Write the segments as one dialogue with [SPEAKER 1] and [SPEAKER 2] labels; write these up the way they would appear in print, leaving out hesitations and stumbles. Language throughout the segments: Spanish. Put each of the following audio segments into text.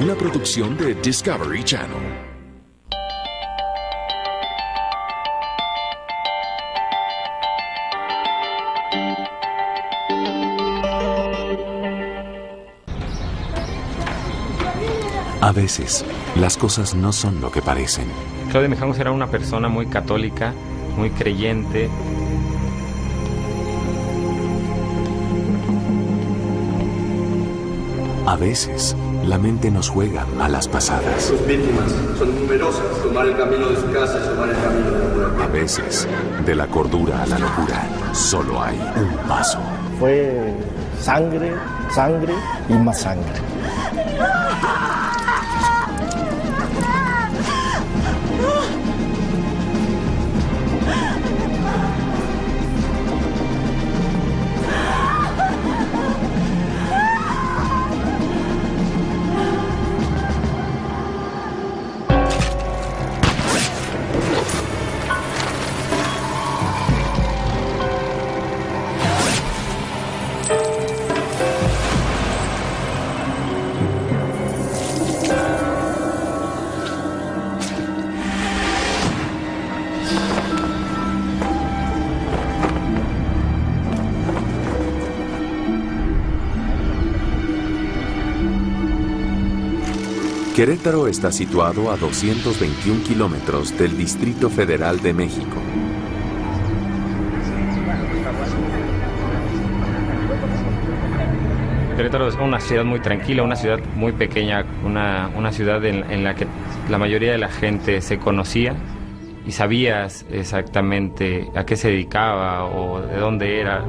[SPEAKER 1] una producción de Discovery Channel. A veces, las cosas no son lo que parecen.
[SPEAKER 2] Claudia Mijangos era una persona muy católica, muy creyente.
[SPEAKER 1] A veces, la mente nos juega malas pasadas.
[SPEAKER 3] Sus víctimas son numerosas. Tomar el camino de su casa es tomar el camino de la muerte.
[SPEAKER 1] A veces, de la cordura a la locura, solo hay un paso.
[SPEAKER 4] Fue sangre, sangre y más sangre.
[SPEAKER 1] Querétaro está situado a 221 kilómetros del Distrito Federal de México.
[SPEAKER 2] Querétaro es una ciudad muy tranquila, una ciudad muy pequeña, una ciudad en la que la mayoría de la gente se conocía y sabías exactamente a qué se dedicaba o de dónde era.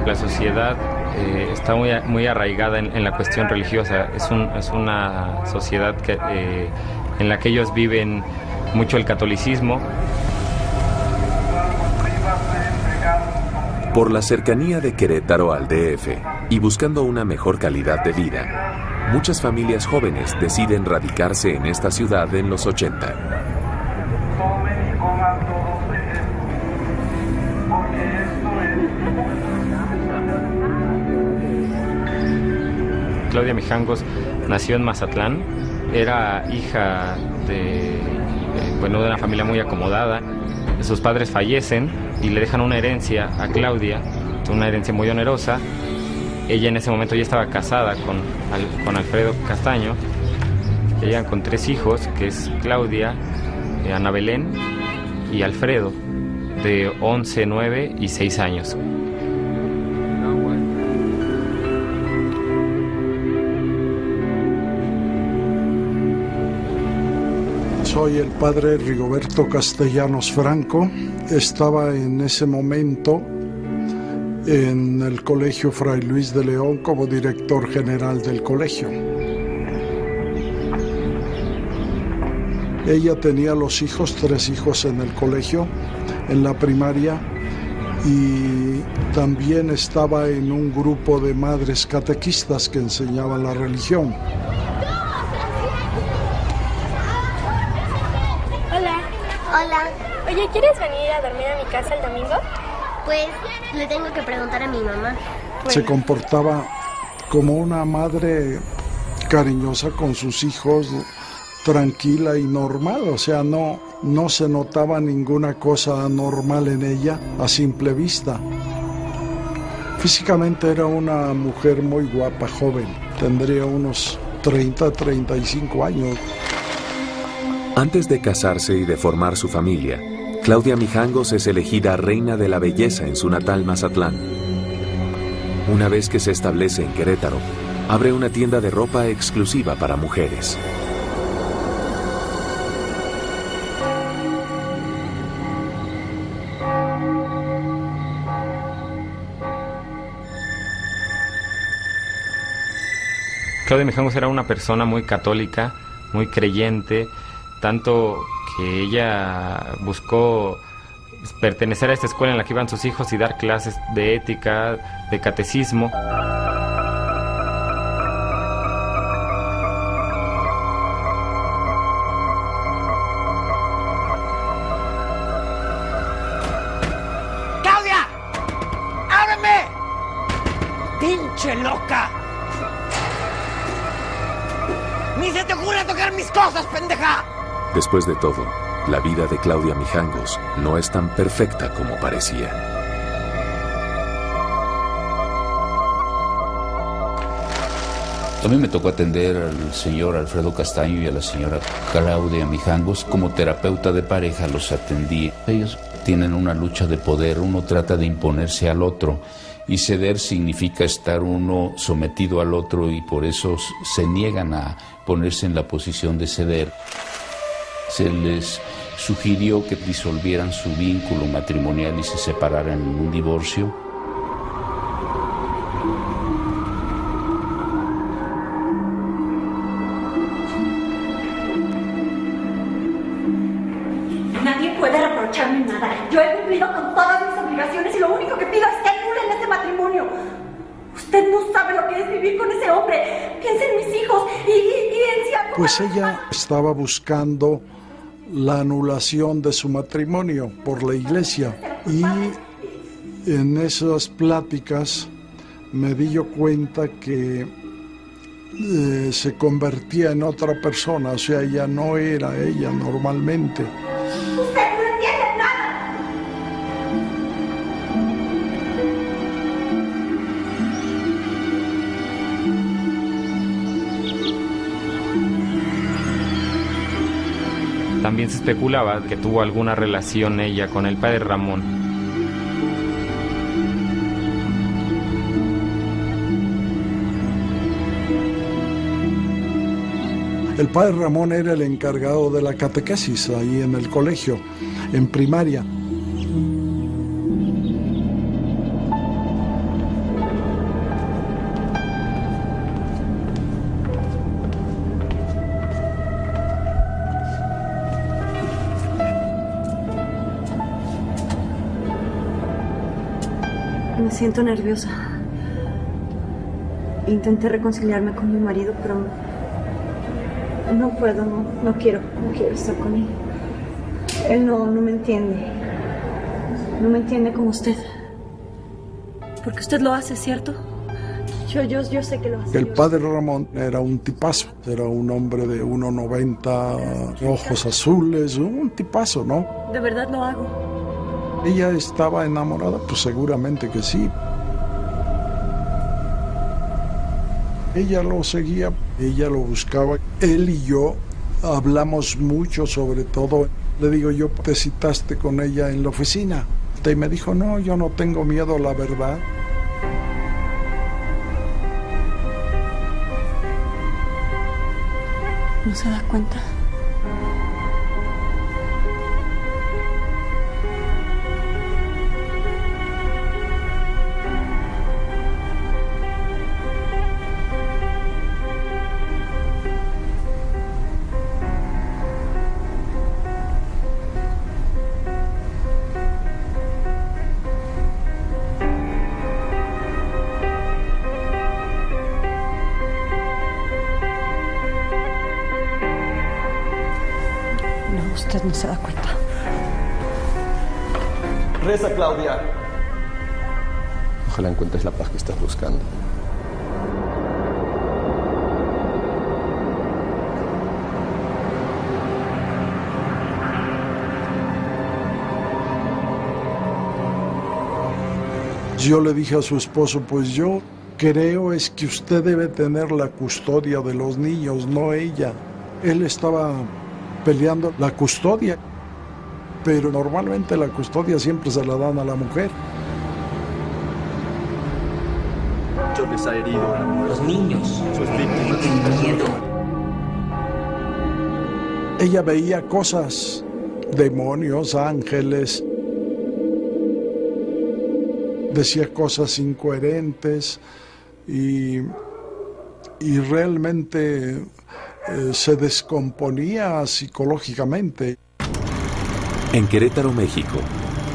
[SPEAKER 2] La sociedad está muy arraigada en la cuestión religiosa. Es una sociedad en la que ellos viven mucho el catolicismo.
[SPEAKER 1] Por la cercanía de Querétaro al DF y buscando una mejor calidad de vida, muchas familias jóvenes deciden radicarse en esta ciudad en los 80.
[SPEAKER 2] Claudia Mijangos nació en Mazatlán, era hija de una familia muy acomodada. Sus padres fallecen y le dejan una herencia a Claudia, una herencia muy onerosa. Ella en ese momento ya estaba casada con Alfredo Castaño. Ella con 3 hijos, que es Claudia, Ana Belén y Alfredo, de 11, 9 y 6 años.
[SPEAKER 5] Soy el padre Rigoberto Castellanos Franco. Estaba en ese momento en el Colegio Fray Luis de León como director general del colegio. Ella tenía 3 hijos en el colegio, en la primaria, y también estaba en un grupo de madres catequistas que enseñaban la religión.
[SPEAKER 6] Hola. Oye, ¿quieres venir a dormir a mi casa el domingo?
[SPEAKER 7] Pues le tengo que preguntar a mi mamá.
[SPEAKER 5] Bueno. Se comportaba como una madre cariñosa con sus hijos, tranquila y normal. O sea, no se notaba ninguna cosa anormal en ella a simple vista. Físicamente era una mujer muy guapa, joven. Tendría unos 30, 35 años.
[SPEAKER 1] Antes de casarse y de formar su familia, Claudia Mijangos es elegida reina de la belleza en su natal Mazatlán. Una vez que se establece en Querétaro, abre una tienda de ropa exclusiva para mujeres.
[SPEAKER 2] Claudia Mijangos era una persona muy católica, muy creyente, tanto que ella buscó pertenecer a esta escuela en la que iban sus hijos y dar clases de ética, de catecismo.
[SPEAKER 8] ¡Pinche loca! ¡Ni se te ocurre tocar mis cosas, pendeja!
[SPEAKER 1] Después de todo, la vida de Claudia Mijangos no es tan perfecta como parecía.
[SPEAKER 9] A mí me tocó atender al señor Alfredo Castaño y a la señora Claudia Mijangos. Como terapeuta de pareja los atendí. Ellos tienen una lucha de poder, uno trata de imponerse al otro y ceder significa estar uno sometido al otro y por eso se niegan a ponerse en la posición de ceder. Se les sugirió que disolvieran su vínculo matrimonial y se separaran en un divorcio.
[SPEAKER 10] Yo he cumplido con todas mis obligaciones y lo único que pido es que anulen este matrimonio. Usted no sabe lo que es vivir con ese hombre. Piensa en mis hijos y en si algo...
[SPEAKER 5] Pues ella estaba buscando la anulación de su matrimonio por la iglesia y en esas pláticas me di yo cuenta que se convertía en otra persona, o sea, ella no era ella normalmente.
[SPEAKER 2] También se especulaba que tuvo alguna relación ella con el padre Ramón.
[SPEAKER 5] El padre Ramón era el encargado de la catequesis ahí en el colegio, en primaria.
[SPEAKER 10] Me siento nerviosa. Intenté reconciliarme con mi marido, pero no puedo, no quiero estar con él. Él no me entiende. No me entiende como usted. Porque usted lo hace, ¿cierto? Yo sé que lo hace.
[SPEAKER 5] El padre Ramón era un tipazo. Era un hombre de 1,90, ojos azules, un tipazo, ¿no?
[SPEAKER 10] De verdad lo hago.
[SPEAKER 5] ¿Ella estaba enamorada? Pues seguramente que sí. Ella lo seguía, ella lo buscaba. Él y yo hablamos mucho sobre todo. Le digo, yo te citaste con ella en la oficina. Y me dijo, no, yo no tengo miedo a la verdad.
[SPEAKER 10] ¿No se da cuenta? Usted no se da cuenta.
[SPEAKER 3] Reza, Claudia. Ojalá encuentres la paz que estás buscando.
[SPEAKER 5] Yo le dije a su esposo, pues yo creo es que usted debe tener la custodia de los niños, no ella. Él estaba peleando la custodia, pero normalmente la custodia siempre se la dan a la mujer.
[SPEAKER 3] Muchos les ha herido.
[SPEAKER 8] Los niños.
[SPEAKER 3] Sus víctimas.
[SPEAKER 8] Miedo.
[SPEAKER 5] Ella veía cosas, demonios, ángeles, decía cosas incoherentes y realmente se descomponía psicológicamente.
[SPEAKER 1] En Querétaro, México,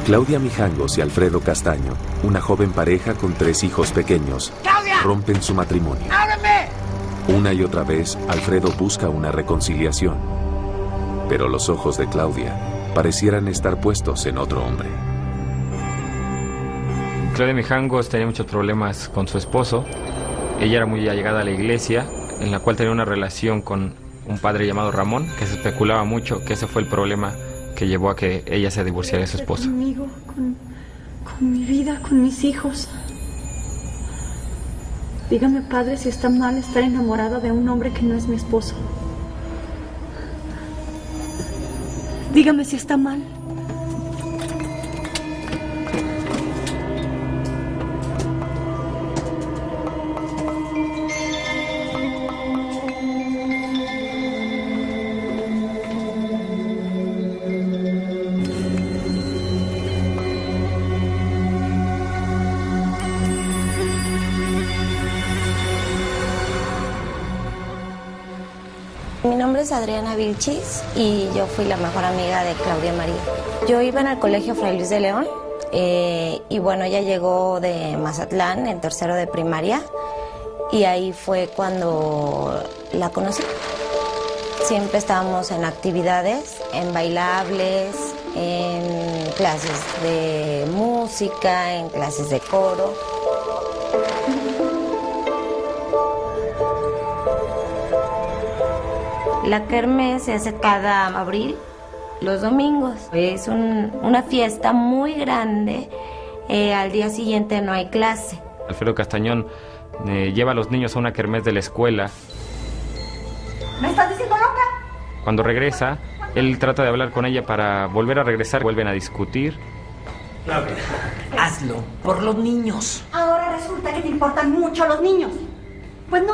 [SPEAKER 1] Claudia Mijangos y Alfredo Castaño, una joven pareja con 3 hijos pequeños,
[SPEAKER 8] ¡Claudia!
[SPEAKER 1] rompen su matrimonio.
[SPEAKER 8] ¡Ábreme!
[SPEAKER 1] Una y otra vez, Alfredo busca una reconciliación, pero los ojos de Claudia parecieran estar puestos en otro hombre.
[SPEAKER 2] Claudia Mijangos tenía muchos problemas con su esposo. Ella era muy allegada a la iglesia, en la cual tenía una relación con un padre llamado Ramón, que se especulaba mucho que ese fue el problema que llevó a que ella se divorciara de su esposo.
[SPEAKER 10] Conmigo, con mi vida, con mis hijos. Dígame, padre, si está mal estar enamorada de un hombre que no es mi esposo. Dígame si está mal.
[SPEAKER 11] Mi nombre es Adriana Vilchis y yo fui la mejor amiga de Claudia María. Yo iba en el colegio Fray Luis de León y bueno, ella llegó de Mazatlán en tercero de primaria y ahí fue cuando la conocí. Siempre estábamos en actividades, en bailables, en clases de música, en clases de coro. La kermés se hace cada abril, los domingos. Es una fiesta muy grande. Al día siguiente no hay clase.
[SPEAKER 2] Alfredo Castañón lleva a los niños a una kermés de la escuela.
[SPEAKER 10] ¿Me estás diciendo loca?
[SPEAKER 2] Cuando regresa, él trata de hablar con ella para volver a regresar. Vuelven a discutir.
[SPEAKER 8] Claudia, hazlo por los niños.
[SPEAKER 10] Ahora resulta que te importan mucho los niños. Pues no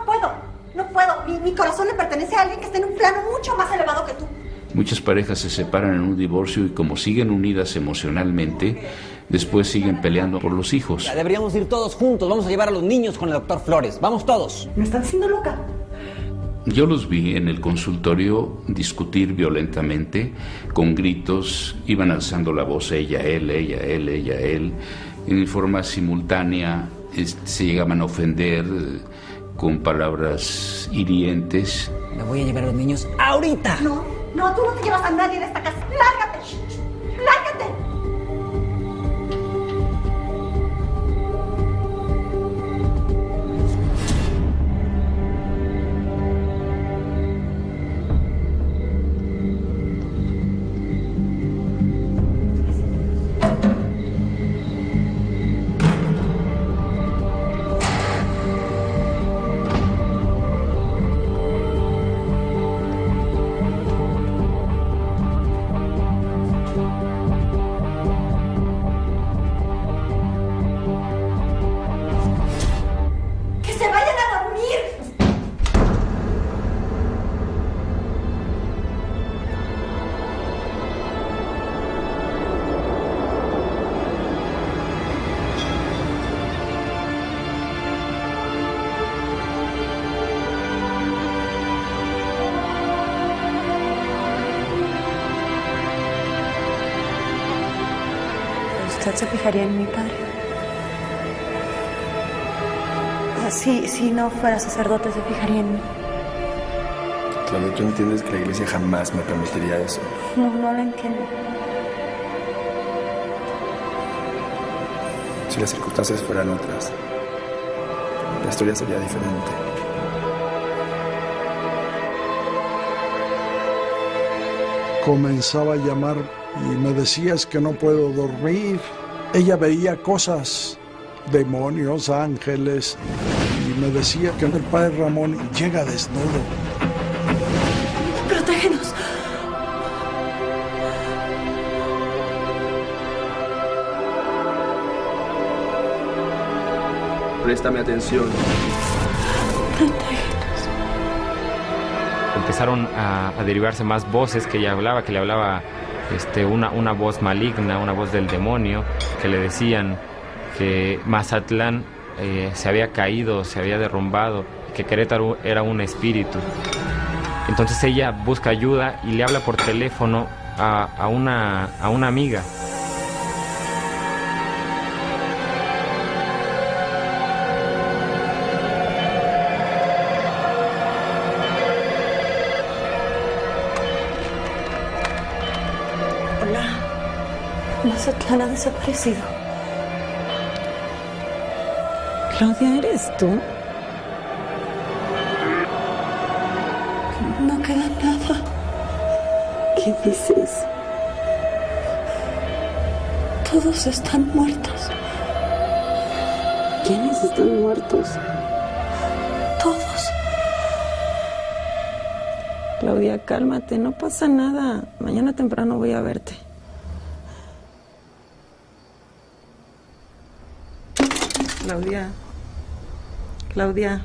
[SPEAKER 10] puedo. No puedo. Mi corazón le pertenece a alguien que está en un plano mucho más elevado que tú.
[SPEAKER 9] Muchas parejas se separan en un divorcio y como siguen unidas emocionalmente, después siguen peleando por los hijos.
[SPEAKER 8] Ya deberíamos ir todos juntos. Vamos a llevar a los niños con el doctor Flores. Vamos todos.
[SPEAKER 10] ¿Me están diciendo loca?
[SPEAKER 9] Yo los vi en el consultorio discutir violentamente, con gritos, iban alzando la voz ella, él, en forma simultánea, se llegaban a ofender con palabras hirientes.
[SPEAKER 8] Me voy a llevar a los niños ahorita.
[SPEAKER 10] No, tú no te llevas a nadie de esta casa. ¡Lárgate! ¡Lárgate! ¿Usted se fijaría en mi padre? Si no fuera sacerdote, se fijaría en mí.
[SPEAKER 12] Claudia, tú entiendes que la iglesia jamás me permitiría eso.
[SPEAKER 10] No lo entiendo.
[SPEAKER 12] Si las circunstancias fueran otras, la historia sería diferente.
[SPEAKER 5] Comenzaba a llamar y me decía, es que no puedo dormir. Ella veía cosas, demonios, ángeles, y me decía que el padre Ramón llega desnudo.
[SPEAKER 10] ¡Protégenos!
[SPEAKER 3] Préstame atención.
[SPEAKER 10] Protégenos.
[SPEAKER 2] Empezaron a derivarse más voces que ella hablaba, que le hablaba una voz maligna, una voz del demonio, que le decían que Mazatlán se había caído, se había derrumbado, que Querétaro era un espíritu. Entonces ella busca ayuda y le habla por teléfono a una amiga.
[SPEAKER 10] Mazatlán ha desaparecido. Claudia, ¿eres tú? No queda nada. ¿Qué dices? Todos están muertos. ¿Quiénes están muertos? Todos. Claudia, cálmate, no pasa nada. Mañana temprano voy a verte. Claudia. Claudia.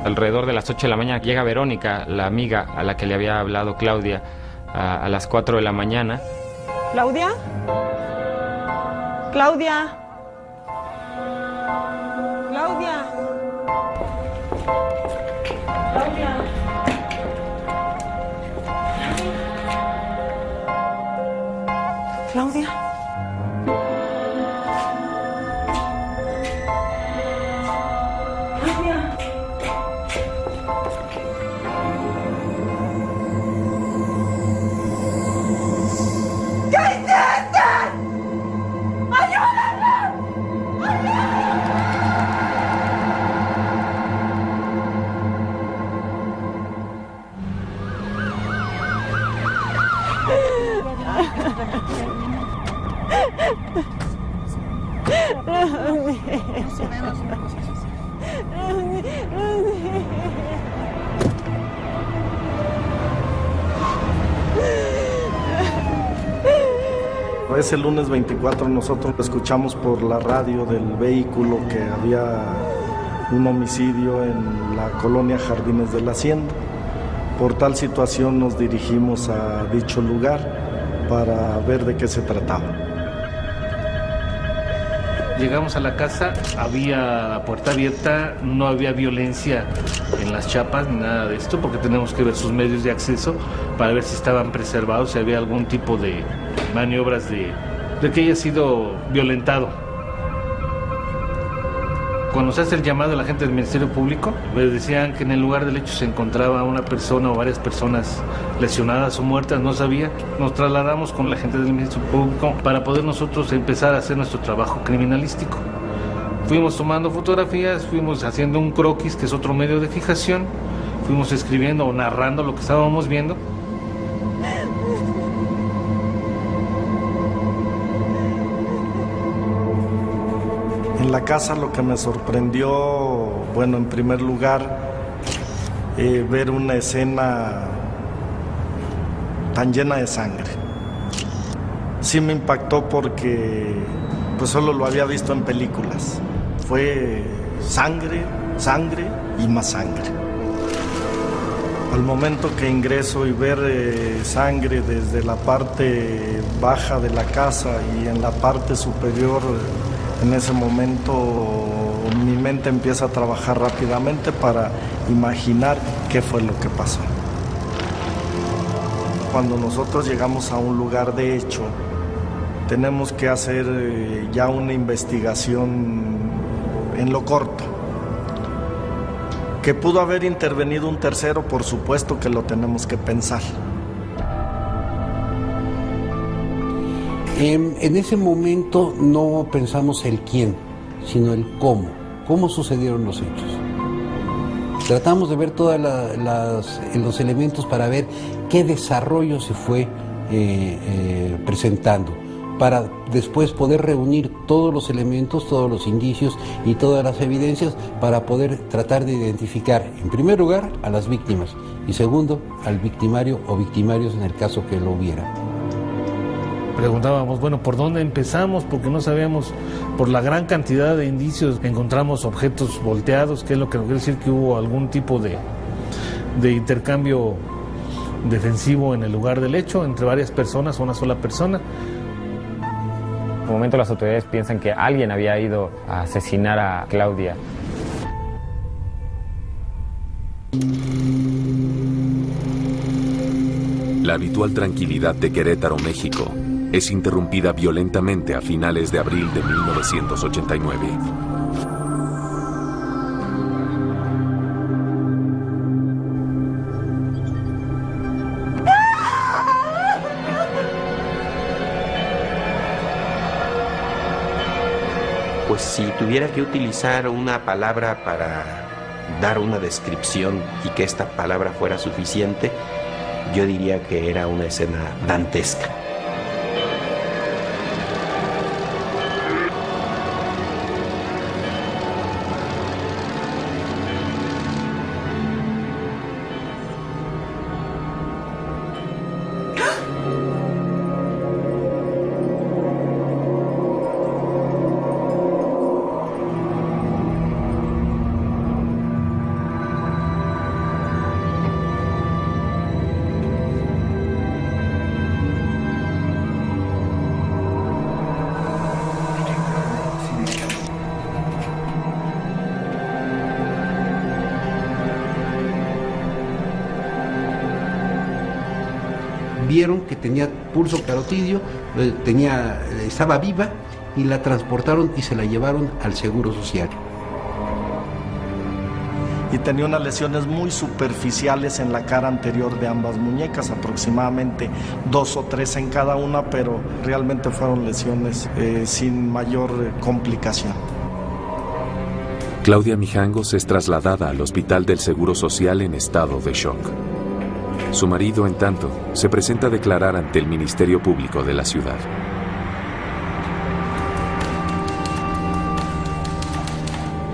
[SPEAKER 2] Alrededor de las 8 de la mañana llega Verónica, la amiga a la que le había hablado Claudia, a las 4 de la mañana.
[SPEAKER 10] ¿Claudia? ¿Claudia? ¿Claudia? ¿Claudia? ¿Claudia?
[SPEAKER 4] Ese lunes 24 nosotros escuchamos por la radio del vehículo que había un homicidio en la colonia Jardines de la Hacienda. Por tal situación nos dirigimos a dicho lugar para ver de qué se trataba.
[SPEAKER 13] Llegamos a la casa, había la puerta abierta, no había violencia en las chapas ni nada de esto, porque tenemos que ver sus medios de acceso para ver si estaban preservados, si había algún tipo de maniobras de que haya sido violentado. Cuando se hace el llamado a la gente del Ministerio Público, les decían que en el lugar del hecho se encontraba una persona o varias personas lesionadas o muertas, no sabía. Nos trasladamos con la gente del Ministerio Público para poder nosotros empezar a hacer nuestro trabajo criminalístico. Fuimos tomando fotografías, fuimos haciendo un croquis, que es otro medio de fijación, fuimos escribiendo o narrando lo que estábamos viendo.
[SPEAKER 4] En la casa lo que me sorprendió, bueno, en primer lugar, ver una escena tan llena de sangre. Sí me impactó porque pues solo lo había visto en películas. Fue sangre, sangre y más sangre. Al momento que ingreso y ver sangre desde la parte baja de la casa y en la parte superior, en ese momento mi mente empieza a trabajar rápidamente para imaginar qué fue lo que pasó. Cuando nosotros llegamos a un lugar de hecho, tenemos que hacer ya una investigación en lo corto. Que pudo haber intervenido un tercero, por supuesto que lo tenemos que pensar.
[SPEAKER 14] En ese momento no pensamos el quién, sino el cómo sucedieron los hechos. Tratamos de ver todos los elementos para ver qué desarrollo se fue presentando, para después poder reunir todos los elementos, todos los indicios y todas las evidencias para poder tratar de identificar, en primer lugar, a las víctimas y segundo, al victimario o victimarios en el caso que lo hubiera.
[SPEAKER 13] Preguntábamos, bueno, ¿por dónde empezamos? Porque no sabíamos, por la gran cantidad de indicios, encontramos objetos volteados, que es lo que nos quiere decir que hubo algún tipo de intercambio defensivo en el lugar del hecho, entre varias personas o una sola persona.
[SPEAKER 2] En un momento las autoridades piensan que alguien había ido a asesinar a Claudia.
[SPEAKER 1] La habitual tranquilidad de Querétaro, México, es interrumpida violentamente a finales de abril de 1989.
[SPEAKER 15] Pues si tuviera que utilizar una palabra para dar una descripción y que esta palabra fuera suficiente, yo diría que era una escena dantesca.
[SPEAKER 14] Vieron que tenía pulso carotidio, estaba viva y la transportaron y se la llevaron al Seguro Social.
[SPEAKER 4] Y tenía unas lesiones muy superficiales en la cara anterior de ambas muñecas, aproximadamente 2 o 3 en cada una, pero realmente fueron lesiones sin mayor complicación.
[SPEAKER 1] Claudia Mijangos es trasladada al Hospital del Seguro Social en estado de shock. Su marido, en tanto, se presenta a declarar ante el Ministerio Público de la ciudad.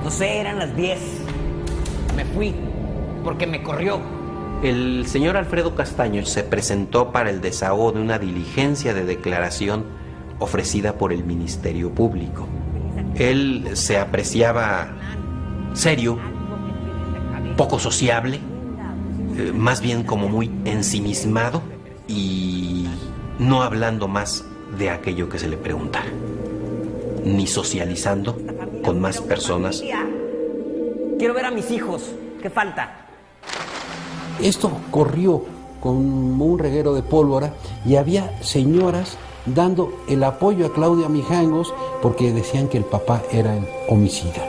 [SPEAKER 8] No sé, eran las 10. Me fui porque me corrió.
[SPEAKER 15] El señor Alfredo Castaño se presentó para el desahogo de una diligencia de declaración ofrecida por el Ministerio Público. Él se apreciaba serio, poco sociable, más bien como muy ensimismado y no hablando más de aquello que se le preguntara, ni socializando con más personas.
[SPEAKER 8] Quiero ver a mis hijos. ¿Qué falta?
[SPEAKER 14] Esto corrió como un reguero de pólvora y había señoras dando el apoyo a Claudia Mijangos porque decían que el papá era el homicida.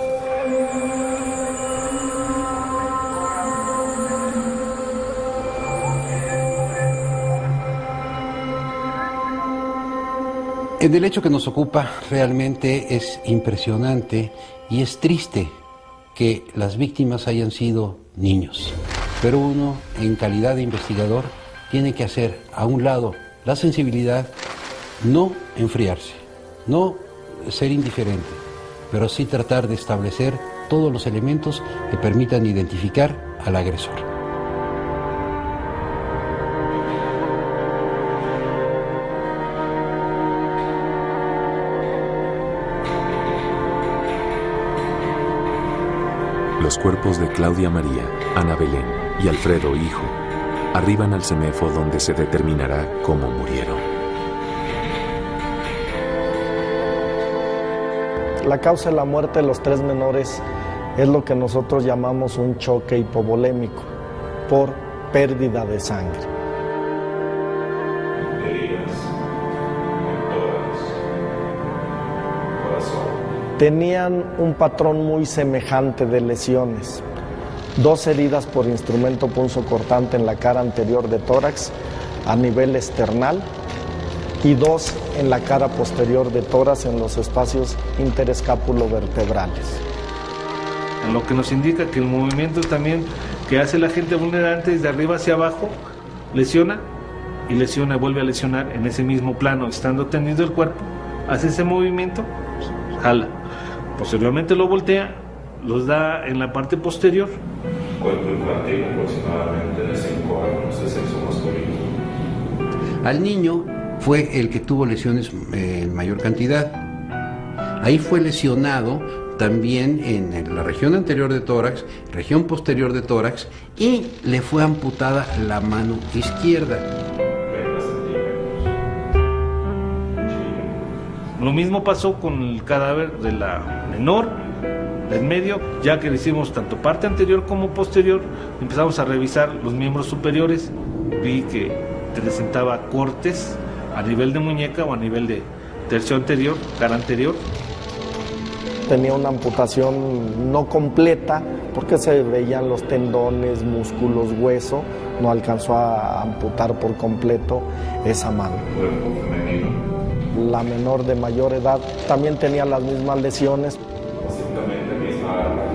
[SPEAKER 14] En el hecho que nos ocupa realmente es impresionante y es triste que las víctimas hayan sido niños. Pero uno, en calidad de investigador, tiene que hacer a un lado la sensibilidad, no enfriarse, no ser indiferente, pero sí tratar de establecer todos los elementos que permitan identificar al agresor.
[SPEAKER 1] Los cuerpos de Claudia María, Ana Belén y Alfredo, hijo, arriban al CEMEFO donde se determinará cómo murieron.
[SPEAKER 4] La causa de la muerte de los 3 menores es lo que nosotros llamamos un choque hipovolémico por pérdida de sangre. Tenían un patrón muy semejante de lesiones. 2 heridas por instrumento punzocortante en la cara anterior de tórax a nivel esternal y 2 en la cara posterior de tórax en los espacios interescápulo-vertebrales.
[SPEAKER 13] Lo que nos indica que el movimiento también que hace la gente vulnerante desde arriba hacia abajo lesiona y lesiona, vuelve a lesionar en ese mismo plano, estando tendido el cuerpo, hace ese movimiento, jala. Posteriormente lo voltea, los da en la parte posterior.
[SPEAKER 9] Cuerpo infantil aproximadamente de 5 años, de sexo masculino.
[SPEAKER 14] Al niño fue el que tuvo lesiones en mayor cantidad. Ahí fue lesionado también en la región anterior de tórax, región posterior de tórax, y le fue amputada la mano izquierda.
[SPEAKER 13] Lo mismo pasó con el cadáver de la menor, del medio, ya que le hicimos tanto parte anterior como posterior, empezamos a revisar los miembros superiores, vi que presentaba cortes a nivel de muñeca o a nivel de tercio anterior, cara anterior.
[SPEAKER 4] Tenía una amputación no completa porque se veían los tendones, músculos, hueso, no alcanzó a amputar por completo esa mano. La menor de mayor edad también tenía las mismas lesiones.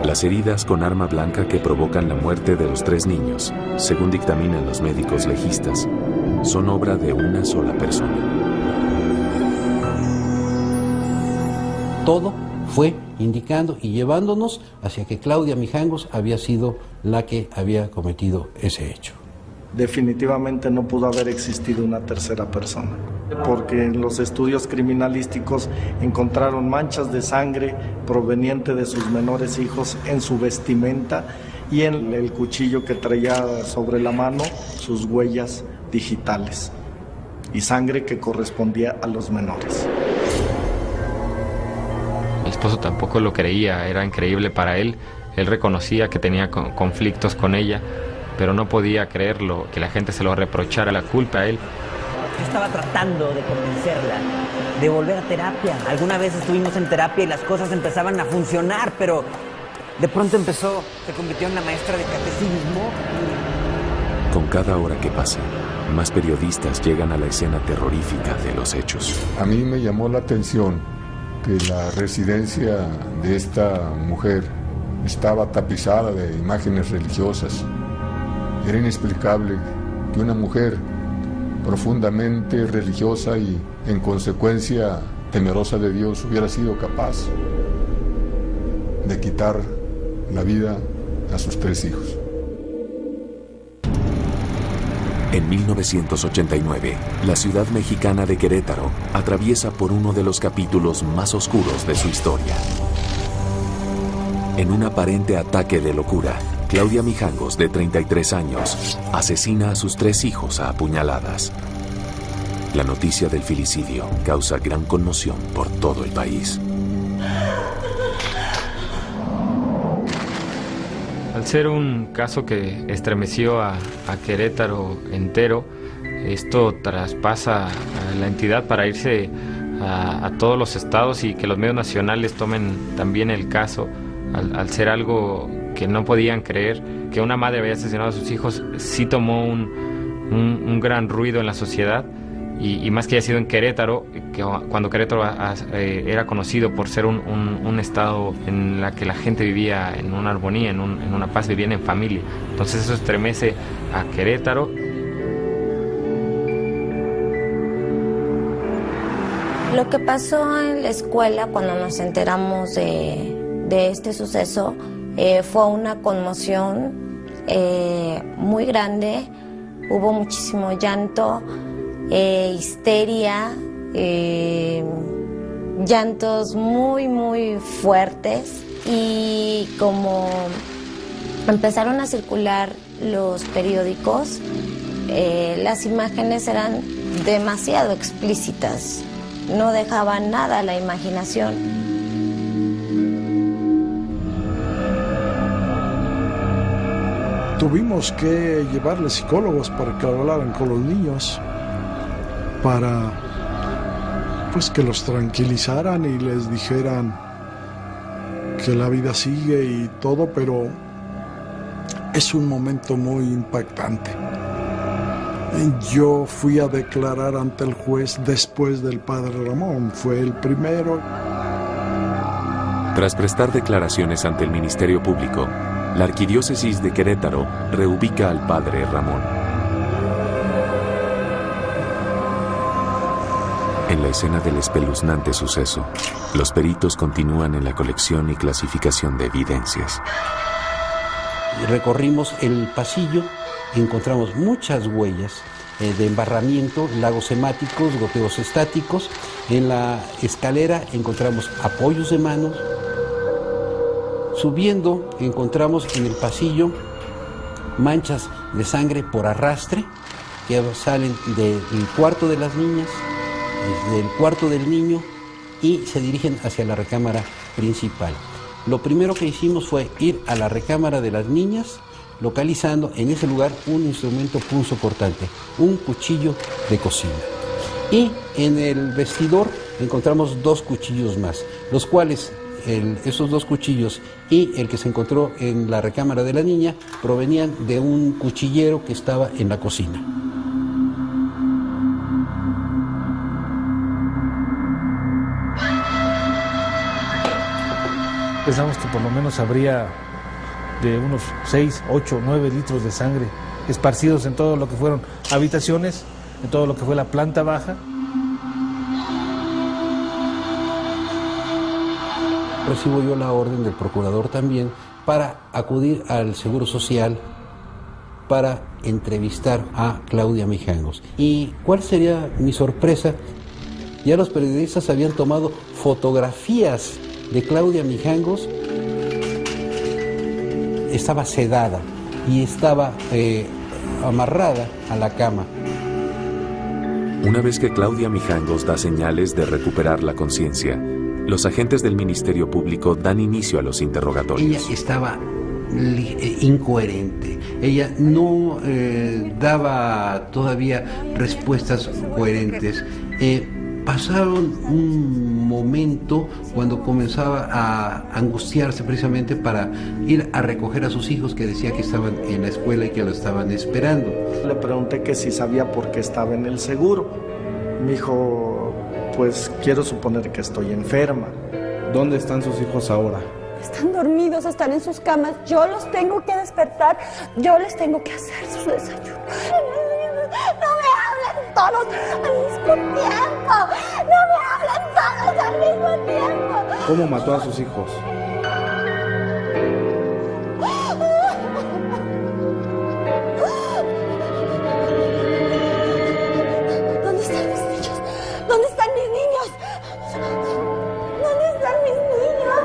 [SPEAKER 1] Las heridas con arma blanca que provocan la muerte de los 3 niños, según dictaminan los médicos legistas, son obra de una sola persona.
[SPEAKER 14] Todo fue indicando y llevándonos hacia que Claudia Mijangos había sido la que había cometido ese hecho.
[SPEAKER 4] Definitivamente no pudo haber existido una tercera persona, porque en los estudios criminalísticos encontraron manchas de sangre proveniente de sus menores hijos en su vestimenta y en el cuchillo que traía sobre la mano, sus huellas digitales y sangre que correspondía a los menores.
[SPEAKER 2] Mi esposo tampoco lo creía, era increíble para él. Él reconocía que tenía conflictos con ella, pero no podía creerlo, que la gente se lo reprochara la culpa a él.
[SPEAKER 8] Yo estaba tratando de convencerla de volver a terapia. Alguna vez estuvimos en terapia y las cosas empezaban a funcionar, pero de pronto se convirtió en la maestra de catecismo.
[SPEAKER 1] Con cada hora que pasa, más periodistas llegan a la escena terrorífica de los hechos.
[SPEAKER 16] A mí me llamó la atención que la residencia de esta mujer estaba tapizada de imágenes religiosas. Era inexplicable que una mujer profundamente religiosa y, en consecuencia, temerosa de Dios, hubiera sido capaz de quitar la vida a sus 3 hijos.
[SPEAKER 1] En 1989, la ciudad mexicana de Querétaro atraviesa por uno de los capítulos más oscuros de su historia. En un aparente ataque de locura, Claudia Mijangos, de 33 años, asesina a sus 3 hijos a apuñaladas. La noticia del filicidio causa gran conmoción por todo el país.
[SPEAKER 2] Al ser un caso que estremeció a Querétaro entero, esto traspasa a la entidad para irse a todos los estados y que los medios nacionales tomen también el caso, al ser algo que no podían creer, que una madre había asesinado a sus hijos, sí tomó un gran ruido en la sociedad. Y más que haya sido en Querétaro, que cuando Querétaro era conocido por ser un estado en la que la gente vivía en una armonía, en una paz, vivían en familia. Entonces eso estremece a Querétaro.
[SPEAKER 11] Lo que pasó en la escuela cuando nos enteramos de este suceso fue una conmoción muy grande. Hubo muchísimo llanto, histeria, llantos muy muy fuertes, y como empezaron a circular los periódicos, las imágenes eran demasiado explícitas, no dejaban nada a la imaginación.
[SPEAKER 5] Tuvimos que llevarle psicólogos para que hablaran con los niños, para pues que los tranquilizaran y les dijeran que la vida sigue y todo, pero es un momento muy impactante. Yo fui a declarar ante el juez después del padre Ramón, fue el primero.
[SPEAKER 1] Tras prestar declaraciones ante el Ministerio Público, la Arquidiócesis de Querétaro reubica al padre Ramón. En la escena del espeluznante suceso, los peritos continúan en la colección y clasificación de evidencias.
[SPEAKER 14] Recorrimos el pasillo, encontramos muchas huellas de embarramiento, lagos hemáticos, goteos estáticos. En la escalera encontramos apoyos de manos. Subiendo encontramos en el pasillo manchas de sangre por arrastre que salen del cuarto de las niñas, del cuarto del niño y se dirigen hacia la recámara principal. Lo primero que hicimos fue ir a la recámara de las niñas, localizando en ese lugar un instrumento punzocortante, un cuchillo de cocina. Y en el vestidor encontramos 2 cuchillos más, los cuales esos 2 cuchillos y el que se encontró en la recámara de la niña provenían de un cuchillero que estaba en la cocina.
[SPEAKER 13] Pensamos que por lo menos habría de unos 6, 8, 9 litros de sangre esparcidos en todo lo que fueron habitaciones, en todo lo que fue la planta baja.
[SPEAKER 14] Recibo yo la orden del procurador también para acudir al Seguro Social para entrevistar a Claudia Mijangos. ¿Y cuál sería mi sorpresa? Ya los periodistas habían tomado fotografías de Claudia Mijangos. Estaba sedada y estaba amarrada a la cama.
[SPEAKER 1] Una vez que Claudia Mijangos da señales de recuperar la conciencia, los agentes del Ministerio Público dan inicio a los interrogatorios.
[SPEAKER 14] Ella estaba incoherente. Ella no daba todavía respuestas coherentes. Pasaron un momento cuando comenzaba a angustiarse precisamente para ir a recoger a sus hijos que decía que estaban en la escuela y que lo estaban esperando.
[SPEAKER 4] Le pregunté que si sabía por qué estaba en el seguro. Me dijo, pues quiero suponer que estoy enferma.
[SPEAKER 12] ¿Dónde están sus hijos ahora?
[SPEAKER 10] Están dormidos, están en sus camas. Yo los tengo que despertar. Yo les tengo que hacer sus desayunos. No me hablen todos al mismo tiempo. No me hablen todos al mismo tiempo.
[SPEAKER 12] ¿Cómo mató a sus hijos?
[SPEAKER 10] ¿Dónde están mis niños? ¿Dónde están mis niños? ¿Dónde están mis niños?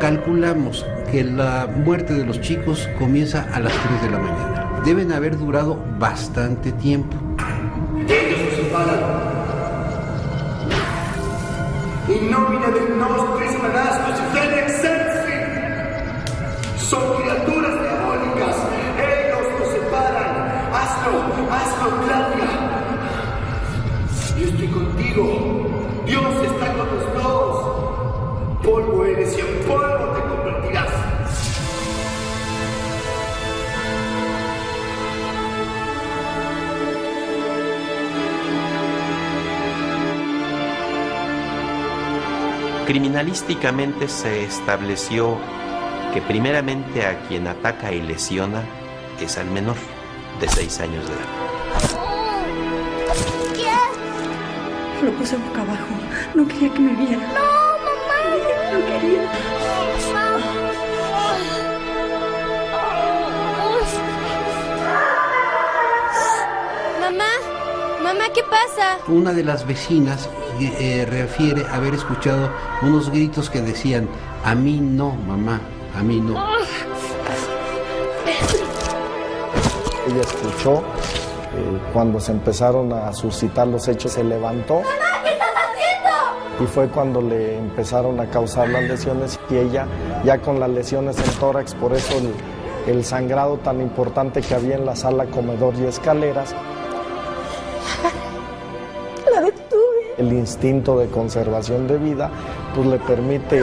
[SPEAKER 14] Calculamos que la muerte de los chicos comienza a las 3 de la mañana. Deben haber durado bastante tiempo.
[SPEAKER 3] Ellos se separan. In nomine del nostris manastos del excelsi. Son criaturas diabólicas. Ellos nos separan. Hazlo, Claudia. Yo estoy contigo. Dios está con los dos. Polvo eres y en polvo te convertirás.
[SPEAKER 15] Criminalísticamente se estableció que primeramente a quien ataca y lesiona es al menor de 6 años de edad.
[SPEAKER 10] Lo puse boca abajo. No quería que me viera.
[SPEAKER 6] No, mamá.
[SPEAKER 10] No quería.
[SPEAKER 6] Mamá, ¿qué pasa?
[SPEAKER 14] Una de las vecinas refiere haber escuchado unos gritos que decían: a mí no, mamá, a mí no.
[SPEAKER 4] Ella escuchó, cuando se empezaron a suscitar los hechos, se levantó.
[SPEAKER 6] ¡Mamá, qué estás haciendo!
[SPEAKER 4] Y fue cuando le empezaron a causar las lesiones y ella ya con las lesiones en tórax, por eso el sangrado tan importante que había en la sala, comedor y escaleras.
[SPEAKER 10] La detuve.
[SPEAKER 4] El instinto de conservación de vida pues le permite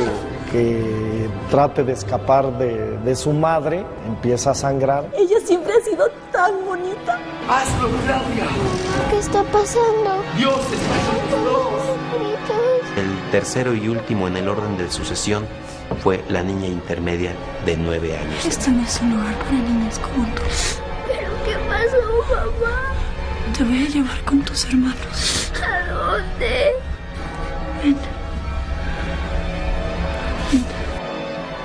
[SPEAKER 4] que trate de escapar de su madre, empieza a sangrar.
[SPEAKER 10] Ella siempre ha sido tan bonita.
[SPEAKER 3] ¡Hazlo, Claudia!
[SPEAKER 6] ¿Qué está pasando?
[SPEAKER 3] ¡Dios está con todos!
[SPEAKER 15] El tercero y último en el orden de sucesión fue la niña intermedia de 9 años.
[SPEAKER 10] Este no es un lugar para niñas como tú.
[SPEAKER 6] ¿Pero qué pasó, mamá?
[SPEAKER 10] Te voy a llevar con tus hermanos.
[SPEAKER 6] ¿A dónde?
[SPEAKER 10] Ven. Ven.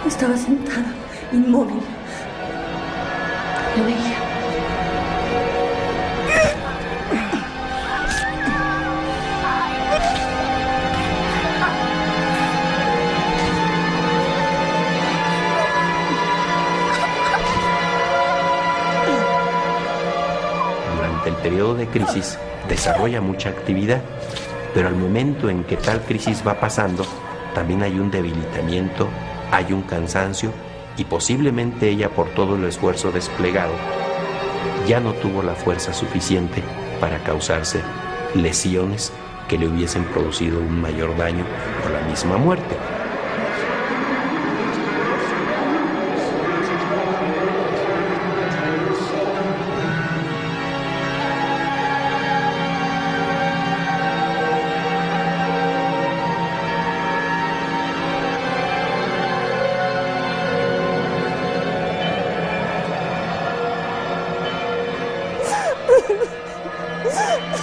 [SPEAKER 10] Estaba sentada, inmóvil. Lo veía.
[SPEAKER 15] Durante el periodo de crisis desarrolla mucha actividad, pero al momento en que tal crisis va pasando, también hay un debilitamiento, hay un cansancio y posiblemente ella, por todo el esfuerzo desplegado, ya no tuvo la fuerza suficiente para causarse lesiones que le hubiesen producido un mayor daño o la misma muerte.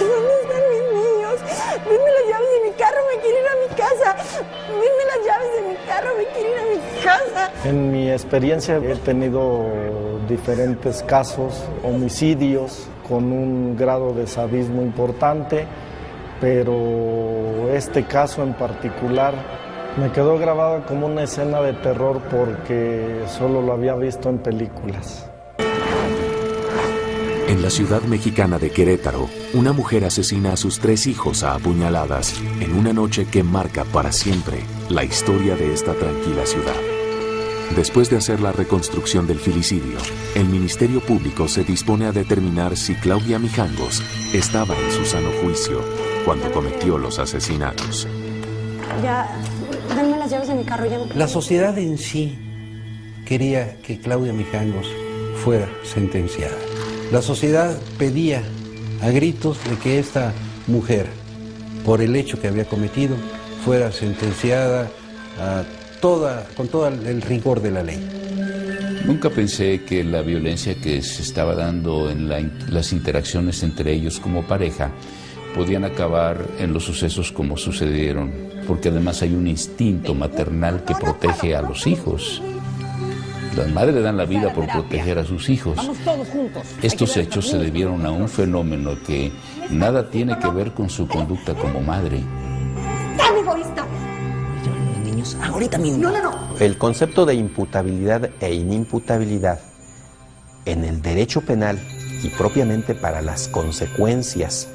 [SPEAKER 10] ¿Dónde están mis niños? Denme las llaves de mi carro, me quiero ir a mi casa. Denme las llaves de mi carro, me quiero ir a mi casa.
[SPEAKER 4] En mi experiencia he tenido diferentes casos, homicidios con un grado de sadismo importante, pero este caso en particular me quedó grabado como una escena de terror porque solo lo había visto en películas.
[SPEAKER 1] En la ciudad mexicana de Querétaro, una mujer asesina a sus 3 hijos a apuñaladas en una noche que marca para siempre la historia de esta tranquila ciudad. Después de hacer la reconstrucción del filicidio, el Ministerio Público se dispone a determinar si Claudia Mijangos estaba en su sano juicio cuando cometió los asesinatos.
[SPEAKER 10] Ya, denme las llaves de mi carro, ya no...
[SPEAKER 14] La sociedad en sí quería que Claudia Mijangos fuera sentenciada. La sociedad pedía a gritos de que esta mujer, por el hecho que había cometido, fuera sentenciada con todo el rigor de la ley.
[SPEAKER 9] Nunca pensé que la violencia que se estaba dando en las interacciones entre ellos como pareja podían acabar en los sucesos como sucedieron, porque además hay un instinto maternal que protege a los hijos. Las madres dan la vida por proteger a sus hijos. Estos hechos se debieron a un fenómeno que nada tiene que ver con su conducta como madre.
[SPEAKER 10] ¡Tan egoísta!
[SPEAKER 8] Los niños, ahorita mismo.
[SPEAKER 10] No.
[SPEAKER 15] El concepto de imputabilidad e inimputabilidad en el derecho penal y propiamente para las consecuencias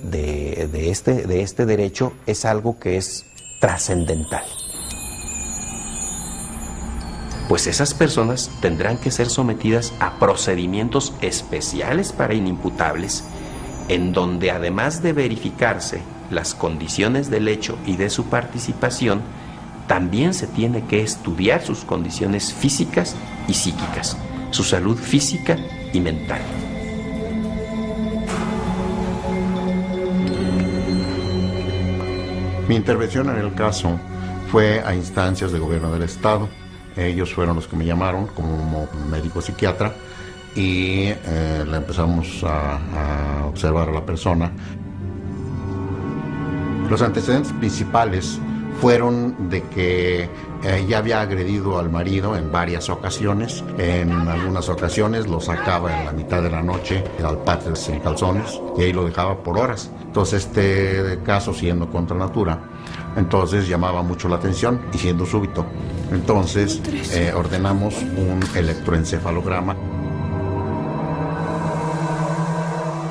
[SPEAKER 15] de este derecho es algo que es trascendental. Pues esas personas tendrán que ser sometidas a procedimientos especiales para inimputables, en donde además de verificarse las condiciones del hecho y de su participación, también se tiene que estudiar sus condiciones físicas y psíquicas, su salud física y mental.
[SPEAKER 17] Mi intervención en el caso fue a instancias del gobierno del estado. Ellos fueron los que me llamaron como médico psiquiatra y la empezamos a observar a la persona. Los antecedentes principales fueron de que ella había agredido al marido en varias ocasiones. En algunas ocasiones lo sacaba en la mitad de la noche al patio sin calzones y ahí lo dejaba por horas. Entonces este caso, siendo contra natura, entonces llamaba mucho la atención y siendo súbito. Entonces ordenamos un electroencefalograma.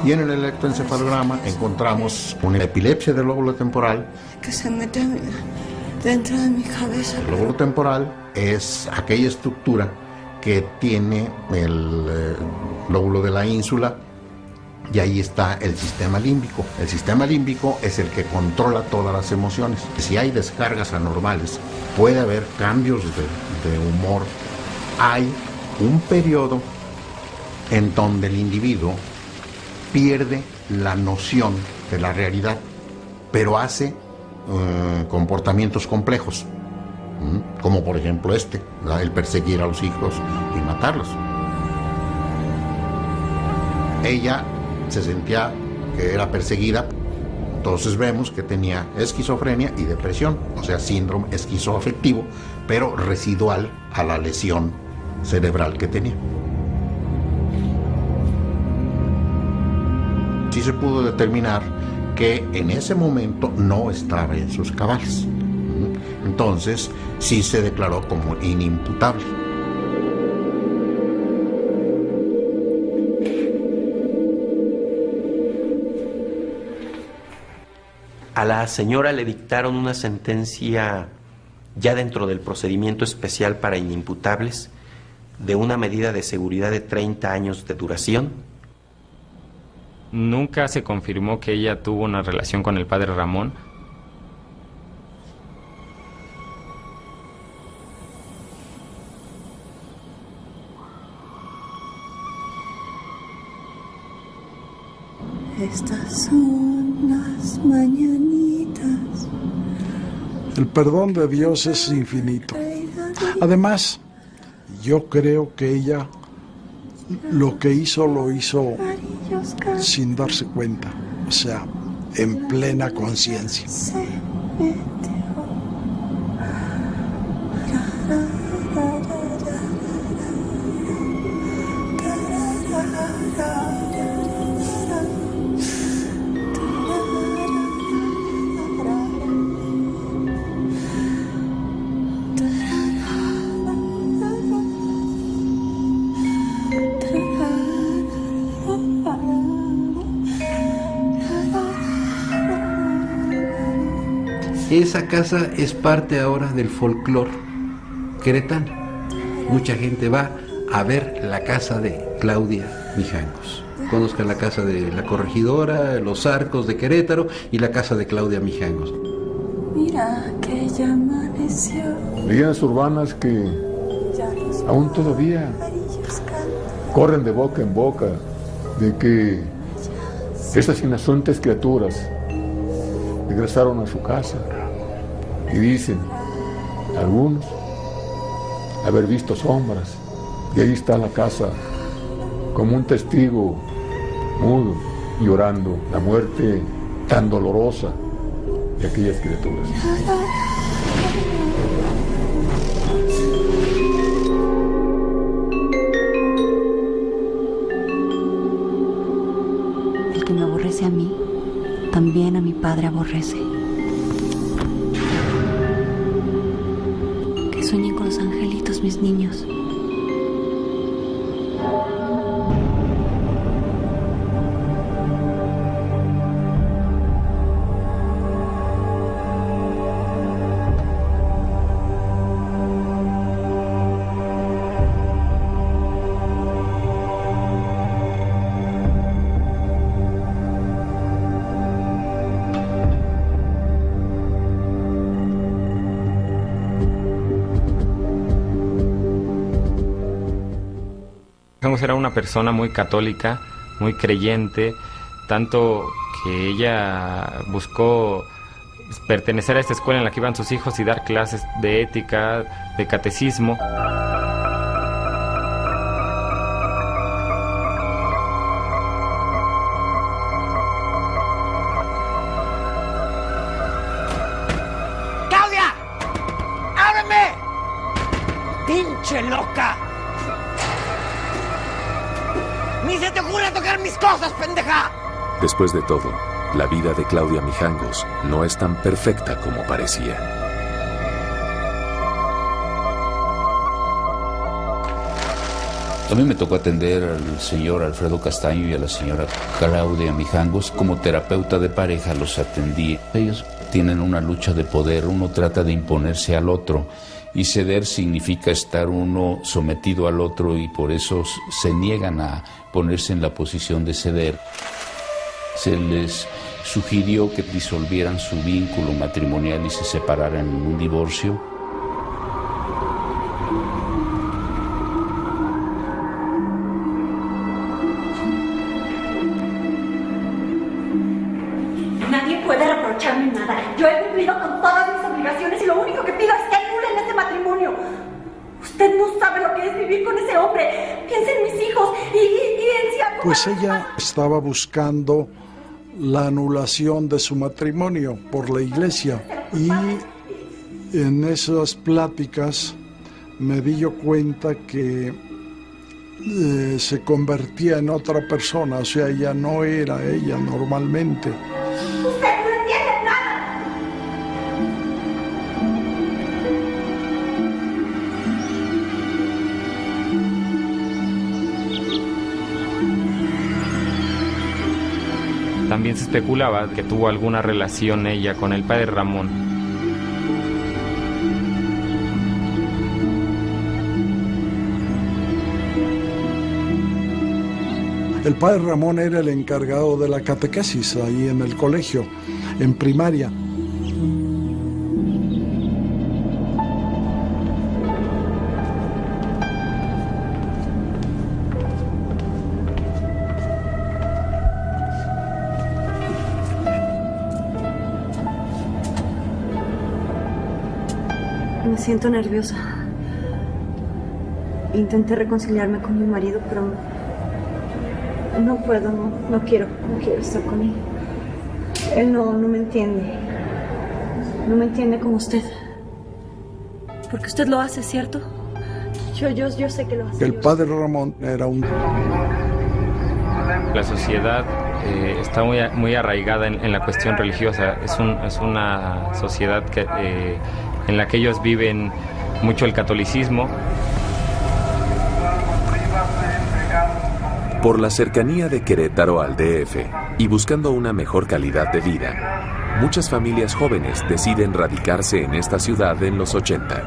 [SPEAKER 17] Y en el electroencefalograma encontramos una epilepsia del lóbulo temporal.
[SPEAKER 10] Que se mete dentro de mi cabeza.
[SPEAKER 17] El lóbulo temporal es aquella estructura que tiene el lóbulo de la ínsula Y ahí está el sistema límbico. El sistema límbico es el que controla todas las emociones. Si hay descargas anormales, puede haber cambios de humor. Hay un periodo en donde el individuo pierde la noción de la realidad, pero hace comportamientos complejos, como por ejemplo el perseguir a los hijos y matarlos. Ella se sentía que era perseguida, entonces vemos que tenía esquizofrenia y depresión, o sea, síndrome esquizoafectivo, pero residual a la lesión cerebral que tenía. Sí se pudo determinar que en ese momento no estaba en sus cabales. Entonces, sí se declaró como inimputable.
[SPEAKER 15] A la señora le dictaron una sentencia ya dentro del procedimiento especial para inimputables de una medida de seguridad de 30 años de duración.
[SPEAKER 2] Nunca se confirmó que ella tuvo una relación con el padre Ramón.
[SPEAKER 10] Estas son las mañanitas.
[SPEAKER 5] El perdón de Dios es infinito. Además, yo creo que ella lo que hizo lo hizo sin darse cuenta, o sea, en plena conciencia.
[SPEAKER 14] Esa casa es parte ahora del folclore queretano. Mucha gente va a ver la casa de Claudia Mijangos. Conozcan la casa de la Corregidora, los Arcos de Querétaro y la casa de Claudia Mijangos.
[SPEAKER 10] Mira que ya amaneció.
[SPEAKER 16] Leyendas urbanas que aún todavía corren de boca en boca de que estas inocentes criaturas regresaron a su casa y dicen algunos haber visto sombras, y ahí está la casa como un testigo mudo llorando la muerte tan dolorosa de aquellas criaturas.
[SPEAKER 10] El que me aborrece a mí, también a mi padre aborrece. Que sueñen con los angelitos mis niños.
[SPEAKER 2] Era una persona muy católica, muy creyente, tanto que ella buscó pertenecer a esta escuela en la que iban sus hijos y dar clases de ética, de catecismo.
[SPEAKER 8] ¡Claudia! ¡Ábreme! ¡Pinche loca! ¡Ni se te ocurre tocar mis cosas, pendeja!
[SPEAKER 1] Después de todo, la vida de Claudia Mijangos no es tan perfecta como parecía.
[SPEAKER 9] A mí me tocó atender al señor Alfredo Castaño y a la señora Claudia Mijangos. Como terapeuta de pareja los atendí. Ellos tienen una lucha de poder, uno trata de imponerse al otro. Y ceder significa estar uno sometido al otro, y por eso se niegan a ponerse en la posición de ceder. Se les sugirió que disolvieran su vínculo matrimonial y se separaran en un divorcio.
[SPEAKER 10] Nadie puede reprocharme nada. Yo he cumplido con todas mis obligaciones y lo único que pido es que anulen este matrimonio. Usted no sabe lo que es vivir con ese hombre. Piensa en mis hijos y en si alguna...
[SPEAKER 5] Pues ella estaba buscando la anulación de su matrimonio por la iglesia y en esas pláticas me di yo cuenta que se convertía en otra persona, o sea, ella no era ella normalmente.
[SPEAKER 10] Usted no entiende nada.
[SPEAKER 2] También se especulaba que tuvo alguna relación ella con el padre Ramón.
[SPEAKER 5] El padre Ramón era el encargado de la catequesis ahí en el colegio, en primaria.
[SPEAKER 10] Me siento nerviosa. Intenté reconciliarme con mi marido, pero no puedo, no quiero estar con él. Él no me entiende. No me entiende como usted. Porque usted lo hace, ¿cierto? Yo sé que lo hace.
[SPEAKER 5] El padre Ramón era un...
[SPEAKER 2] La sociedad está muy arraigada en la cuestión religiosa. Es una sociedad en la que ellos viven mucho el catolicismo.
[SPEAKER 1] Por la cercanía de Querétaro al DF y buscando una mejor calidad de vida, muchas familias jóvenes deciden radicarse en esta ciudad en los 80.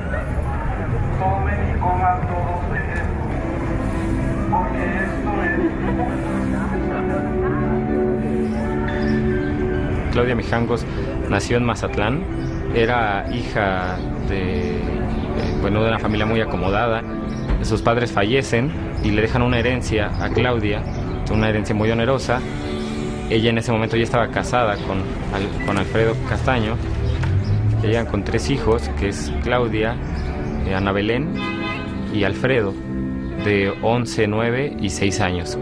[SPEAKER 2] Claudia Mijangos nació en Mazatlán, era hija de una familia muy acomodada. Sus padres fallecen y le dejan una herencia a Claudia, una herencia muy onerosa. Ella en ese momento ya estaba casada con Alfredo Castaño. Llegan con 3 hijos, que es Claudia, Ana Belén y Alfredo, de 11, 9 y 6 años.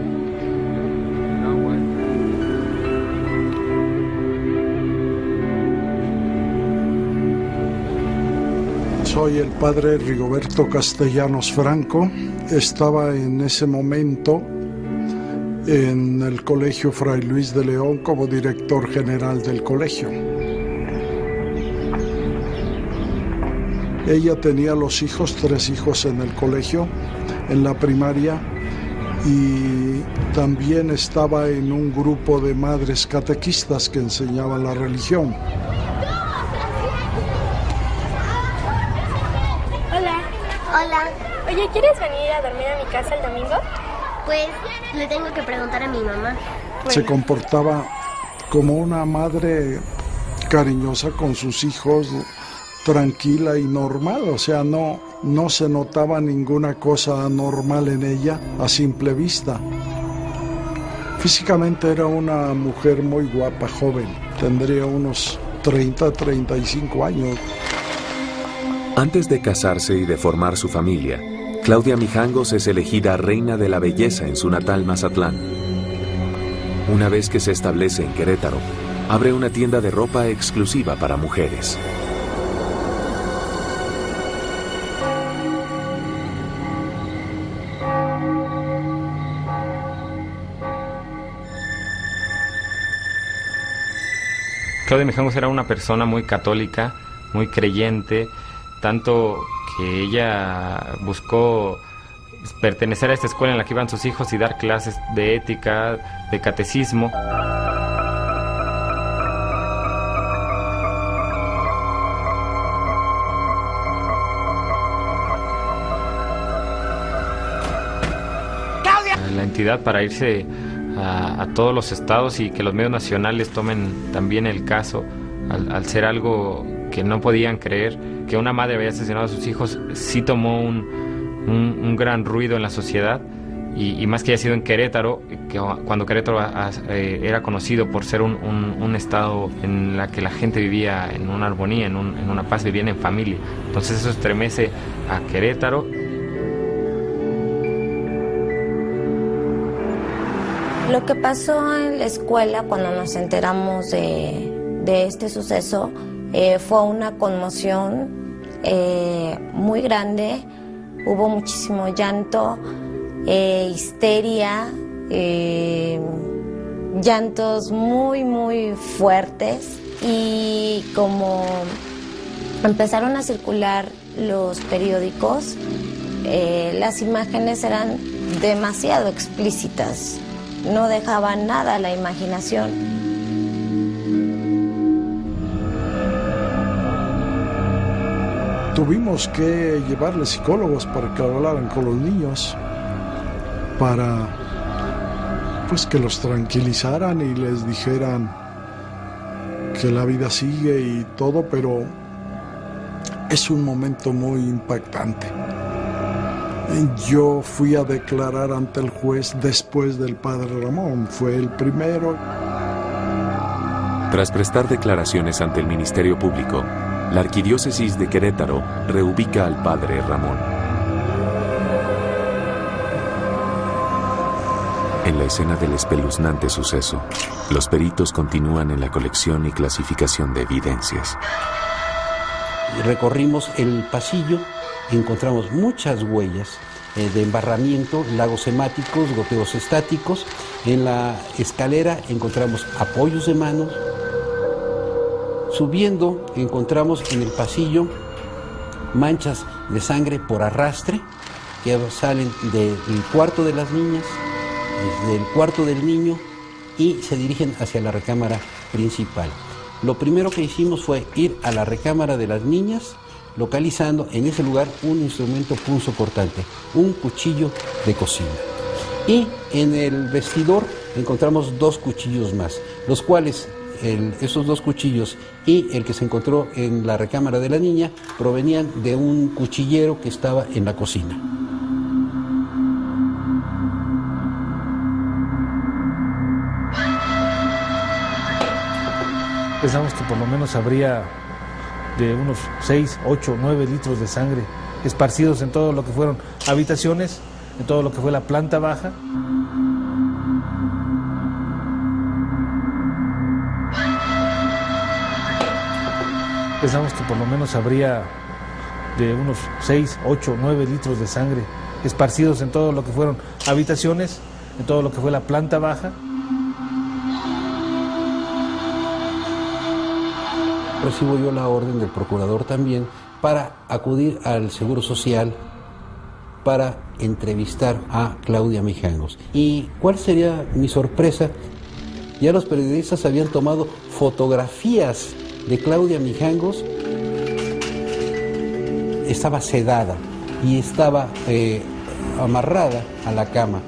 [SPEAKER 5] Soy el padre Rigoberto Castellanos Franco. Estaba en ese momento en el Colegio Fray Luis de León como director general del colegio. Ella tenía 3 hijos en el colegio, en la primaria, y también estaba en un grupo de madres catequistas que enseñaban la religión.
[SPEAKER 6] Hola. Oye, ¿quieres venir a dormir a mi casa el domingo?
[SPEAKER 7] Pues le tengo que preguntar a mi mamá.
[SPEAKER 5] Se comportaba como una madre cariñosa con sus hijos, tranquila y normal, o sea, no se notaba ninguna cosa anormal en ella a simple vista. Físicamente era una mujer muy guapa, joven, tendría unos 30, 35 años.
[SPEAKER 1] Antes de casarse y de formar su familia, Claudia Mijangos es elegida reina de la belleza en su natal Mazatlán. Una vez que se establece en Querétaro, abre una tienda de ropa exclusiva para mujeres.
[SPEAKER 2] Claudia Mijangos era una persona muy católica, muy creyente, tanto que ella buscó pertenecer a esta escuela en la que iban sus hijos y dar clases de ética, de catecismo. la entidad para irse a todos los estados y que los medios nacionales tomen también el caso, al ser algo que no podían creer, que una madre había asesinado a sus hijos, sí tomó un gran ruido en la sociedad. Y más que haya sido en Querétaro, que cuando Querétaro era conocido por ser un estado en la que la gente vivía en una armonía, en una paz, vivían en familia. Entonces eso estremece a Querétaro.
[SPEAKER 11] Lo que pasó en la escuela cuando nos enteramos de este suceso fue una conmoción muy grande. Hubo muchísimo llanto, histeria, llantos muy, muy fuertes, y como empezaron a circular los periódicos, las imágenes eran demasiado explícitas, no dejaban nada a la imaginación.
[SPEAKER 5] Tuvimos que llevarle psicólogos para que hablaran con los niños, para pues que los tranquilizaran y les dijeran que la vida sigue y todo, pero es un momento muy impactante. Yo fui a declarar ante el juez después del padre Ramón, fue el primero.
[SPEAKER 1] Tras prestar declaraciones ante el Ministerio Público, la Arquidiócesis de Querétaro reubica al padre Ramón. En la escena del espeluznante suceso, los peritos continúan en la colección y clasificación de evidencias.
[SPEAKER 14] Recorrimos el pasillo, encontramos muchas huellas de embarramiento, lagos hemáticos, goteos estáticos. En la escalera encontramos apoyos de manos. Subiendo encontramos en el pasillo manchas de sangre por arrastre que salen del cuarto de las niñas, del cuarto del niño, y se dirigen hacia la recámara principal. Lo primero que hicimos fue ir a la recámara de las niñas, localizando en ese lugar un instrumento punzocortante, un cuchillo de cocina. Y en el vestidor encontramos 2 cuchillos más, los cuales esos 2 cuchillos y el que se encontró en la recámara de la niña provenían de un cuchillero que estaba en la cocina.
[SPEAKER 13] Pensamos que por lo menos habría de unos 6, 8, 9 litros de sangre esparcidos en todo lo que fueron habitaciones, en todo lo que fue la planta baja. Pensamos que por lo menos habría de unos 6, 8, 9 litros de sangre esparcidos en todo lo que fueron habitaciones, en todo lo que fue la planta baja.
[SPEAKER 14] Recibo yo la orden del procurador también para acudir al Seguro Social para entrevistar a Claudia Mijangos. ¿Y cuál sería mi sorpresa? Ya los periodistas habían tomado fotografías de Claudia Mijangos. Estaba sedada y estaba amarrada a la cama.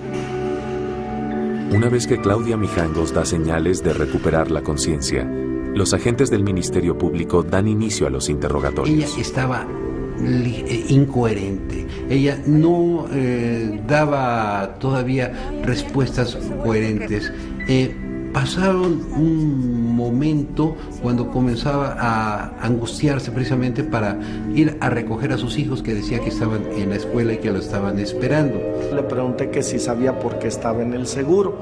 [SPEAKER 1] Una vez que Claudia Mijangos da señales de recuperar la conciencia, los agentes del Ministerio Público dan inicio a los interrogatorios.
[SPEAKER 14] Ella estaba incoherente. Ella no daba todavía respuestas coherentes. Pasaron un momento cuando comenzaba a angustiarse precisamente para ir a recoger a sus hijos, que decía que estaban en la escuela y que lo estaban esperando.
[SPEAKER 4] Le pregunté que si sabía por qué estaba en el seguro.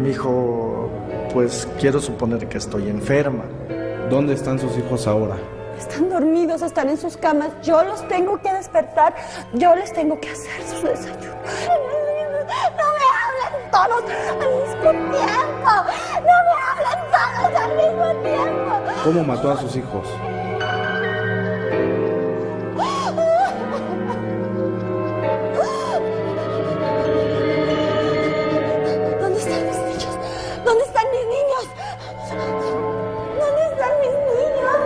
[SPEAKER 4] Me dijo, pues quiero suponer que estoy enferma.
[SPEAKER 12] ¿Dónde están sus hijos ahora?
[SPEAKER 10] Están dormidos, están en sus camas. Yo los tengo que despertar. Yo les tengo que hacer su desayuno. No me hablen todos al mismo tiempo. No me hablen todos al mismo tiempo.
[SPEAKER 12] ¿Cómo mató a sus hijos?
[SPEAKER 10] ¿Dónde están mis niños? ¿Dónde están mis niños? ¿Dónde están mis niños?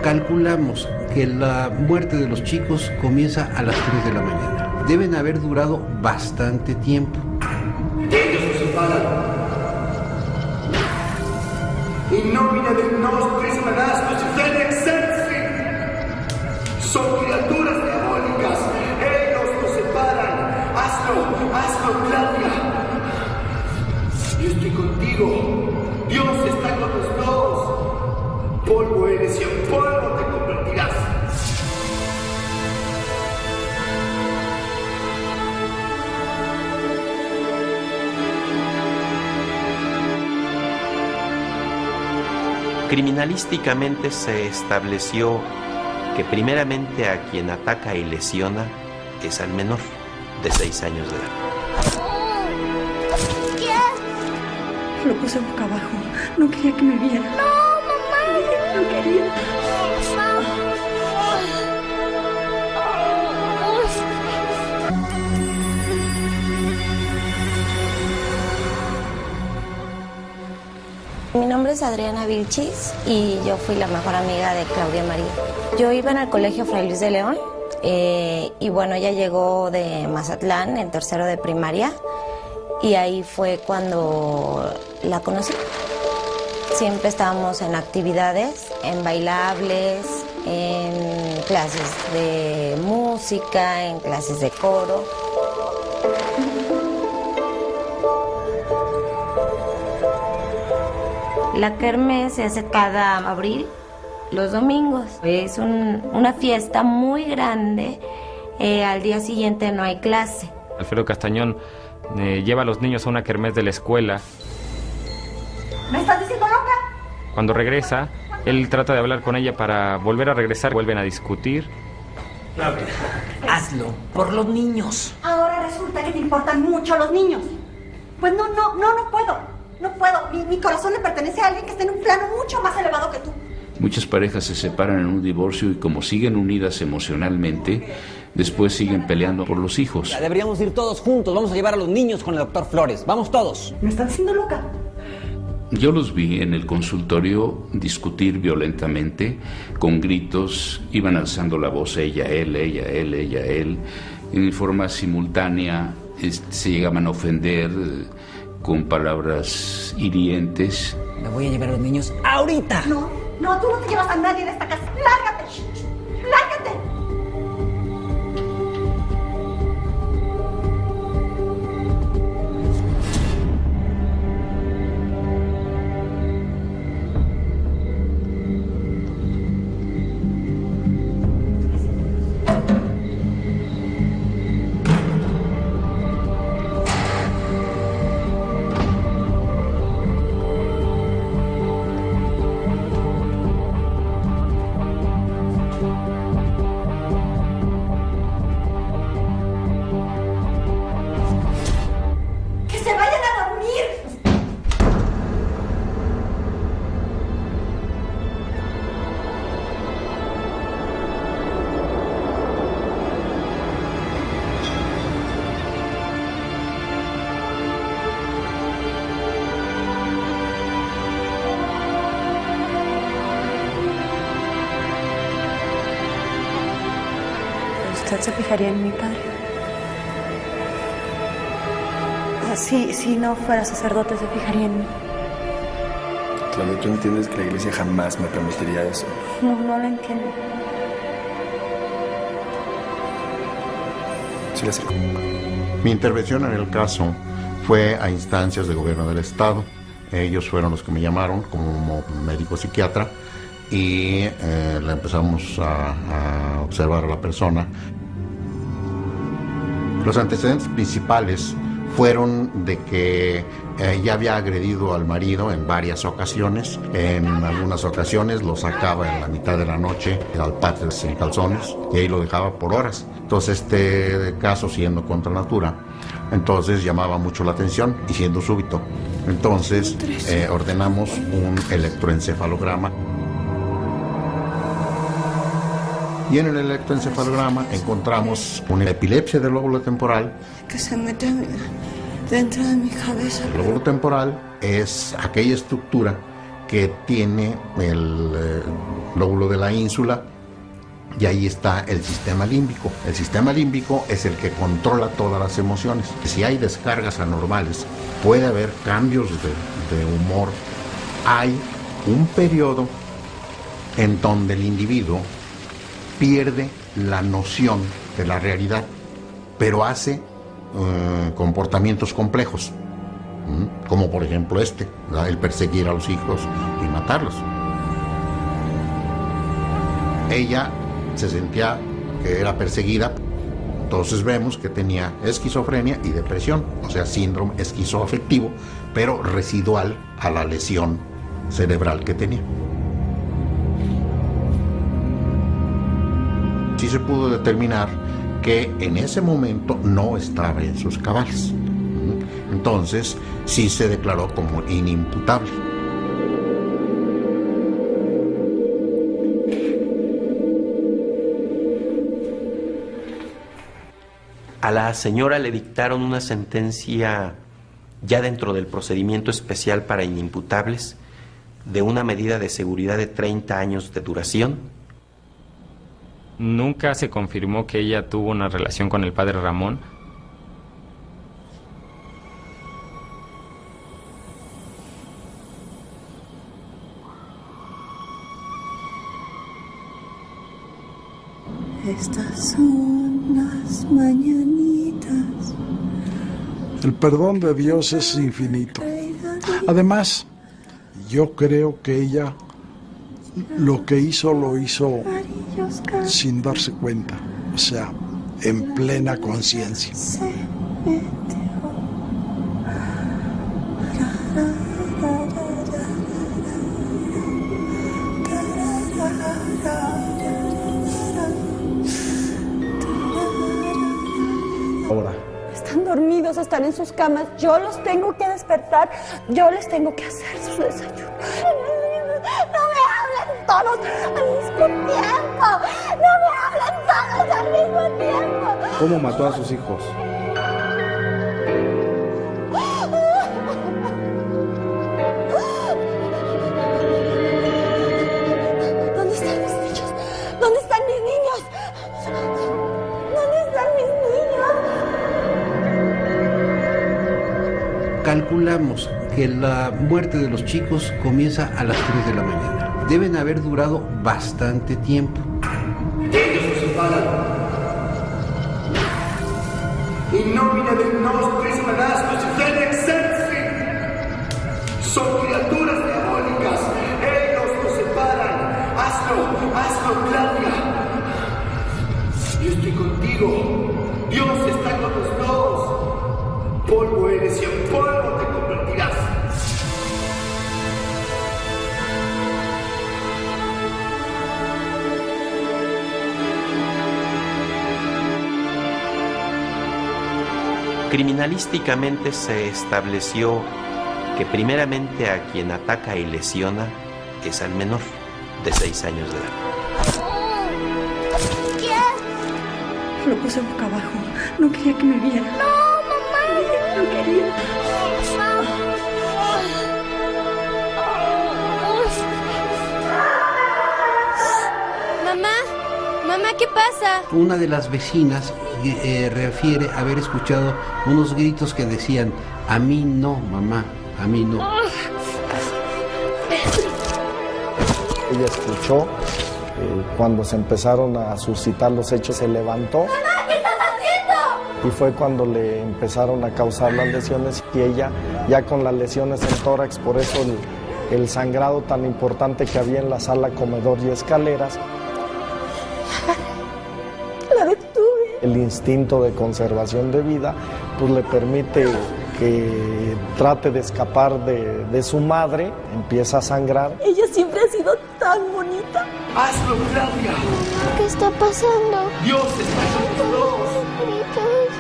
[SPEAKER 14] Calculamos que la muerte de los chicos comienza a las 3 de la mañana. deben haber durado bastante tiempo.
[SPEAKER 3] Ellos nos separan. In nomine del nostris menastus Fenexensi. Son criaturas diabólicas. Ellos nos separan. Hazlo, Claudia. Yo estoy contigo. Dios está con los dos. Polvo eres y en polvo te convertirás.
[SPEAKER 15] Criminalísticamente se estableció que primeramente a quien ataca y lesiona es al menor de 6 años de edad.
[SPEAKER 10] Lo puse boca abajo. No quería que me viera.
[SPEAKER 6] No, mamá.
[SPEAKER 10] No quería.
[SPEAKER 11] Mi nombre es Adriana Vilchis y yo fui la mejor amiga de Claudia María. Yo iba en el colegio Fray Luis de León y bueno, ella llegó de Mazatlán en tercero de primaria y ahí fue cuando la conocí. Siempre estábamos en actividades, en bailables, en clases de música, en clases de coro. La kermés se hace cada abril, los domingos. Es una fiesta muy grande. Al día siguiente no hay clase.
[SPEAKER 2] Alfredo Castañón lleva a los niños a una kermés de la escuela.
[SPEAKER 10] ¿Me estás diciendo loca?
[SPEAKER 2] Cuando regresa, él trata de hablar con ella para volver a regresar. Vuelven a discutir.
[SPEAKER 8] Claudia, hazlo por los niños.
[SPEAKER 10] Ahora resulta que te importan mucho los niños. Pues no puedo. No puedo. Mi corazón le pertenece a alguien que está en un plano mucho más elevado que tú.
[SPEAKER 9] Muchas parejas se separan en un divorcio y como siguen unidas emocionalmente, después siguen peleando por los hijos.
[SPEAKER 8] Ya deberíamos ir todos juntos. Vamos a llevar a los niños con el doctor Flores. Vamos todos.
[SPEAKER 10] ¿Me están diciendo loca?
[SPEAKER 9] Yo los vi en el consultorio discutir violentamente, con gritos, iban alzando la voz ella, él, en forma simultánea, se llegaban a ofender con palabras hirientes.
[SPEAKER 8] Me voy a llevar a los niños ahorita.
[SPEAKER 10] No, tú no te llevas a nadie de esta casa. ¡Lárgate! ¡Lárgate! ¿Usted se fijaría en mi padre? Si no fuera sacerdote, se fijaría en mí.
[SPEAKER 12] Claudia, tú entiendes que la iglesia jamás me permitiría eso.
[SPEAKER 10] No lo entiendo.
[SPEAKER 12] Sí, le acerco.
[SPEAKER 17] Mi intervención en el caso fue a instancias del gobierno del estado. Ellos fueron los que me llamaron como médico psiquiatra y la empezamos a observar a la persona. Los antecedentes principales fueron de que ella había agredido al marido en varias ocasiones. En algunas ocasiones lo sacaba en la mitad de la noche al patio sin calzones y ahí lo dejaba por horas. Entonces este caso, siendo contra natura, entonces llamaba mucho la atención y siendo súbito. Entonces ordenamos un electroencefalograma. Y en el electroencefalograma encontramos una epilepsia del lóbulo temporal.
[SPEAKER 10] Que se mete dentro de mi cabeza.
[SPEAKER 17] El lóbulo temporal es aquella estructura que tiene el lóbulo de la ínsula Y ahí está el sistema límbico. El sistema límbico es el que controla todas las emociones. Si hay descargas anormales, puede haber cambios de humor. Hay un periodo en donde el individuo pierde la noción de la realidad, pero hace comportamientos complejos, como por ejemplo el perseguir a los hijos y matarlos. Ella se sentía que era perseguida, entonces vemos que tenía esquizofrenia y depresión, o sea, síndrome esquizoafectivo, pero residual a la lesión cerebral que tenía. Sí se pudo determinar que en ese momento no estaba en sus cabales. Entonces, sí se declaró como inimputable.
[SPEAKER 15] A la señora le dictaron una sentencia ya dentro del procedimiento especial para inimputables de una medida de seguridad de 30 años de duración.
[SPEAKER 2] Nunca se confirmó que ella tuvo una relación con el padre Ramón.
[SPEAKER 10] Estas son las mañanitas.
[SPEAKER 5] El perdón de Dios es infinito. Además, yo creo que ella lo que hizo lo hizo sin darse cuenta, o sea, en plena conciencia.
[SPEAKER 4] Ahora.
[SPEAKER 10] Están dormidos, están en sus camas. Yo los tengo que despertar. Yo les tengo que hacer sus desayunos. No me hablen todos al mismo tiempo. No me hablen todos al mismo tiempo.
[SPEAKER 4] ¿Cómo mató a sus hijos?
[SPEAKER 10] ¿Dónde están mis niños? ¿Dónde están mis niños? ¿Dónde están mis niños?
[SPEAKER 14] Calculamos que la muerte de los chicos comienza a las 3 de la mañana. Deben haber durado bastante tiempo.
[SPEAKER 3] Ellos nos separan. In nomine del nostris manastos Fenexensi. Son criaturas diabólicas. Ellos nos separan. Hazlo, Claudia. Yo estoy contigo. Dios está con los dos. Polvo eres y en polvo te convertirás.
[SPEAKER 15] Criminalísticamente se estableció que primeramente a quien ataca y lesiona es al menor de 6 años de edad.
[SPEAKER 10] Lo puse boca abajo. No quería que me viera.
[SPEAKER 6] No, mamá.
[SPEAKER 10] No quería.
[SPEAKER 6] Mamá, ¿qué pasa?
[SPEAKER 14] Una de las vecinas refiere haber escuchado unos gritos que decían: a mí no, mamá, a mí no.
[SPEAKER 4] Ella escuchó cuando se empezaron a suscitar los hechos, se levantó.
[SPEAKER 6] ¡Mamá, qué estás haciendo!
[SPEAKER 4] Y fue cuando le empezaron a causar las lesiones y ella ya con las lesiones en tórax, por eso el sangrado tan importante que había en la sala, comedor y escaleras.
[SPEAKER 10] La detuve.
[SPEAKER 4] El instinto de conservación de vida pues le permite que trate de escapar de su madre, empieza a sangrar.
[SPEAKER 10] Ella siempre ha sido tan bonita.
[SPEAKER 3] Hazlo, Claudia.
[SPEAKER 6] ¿Qué está pasando?
[SPEAKER 3] Dios está con los dos.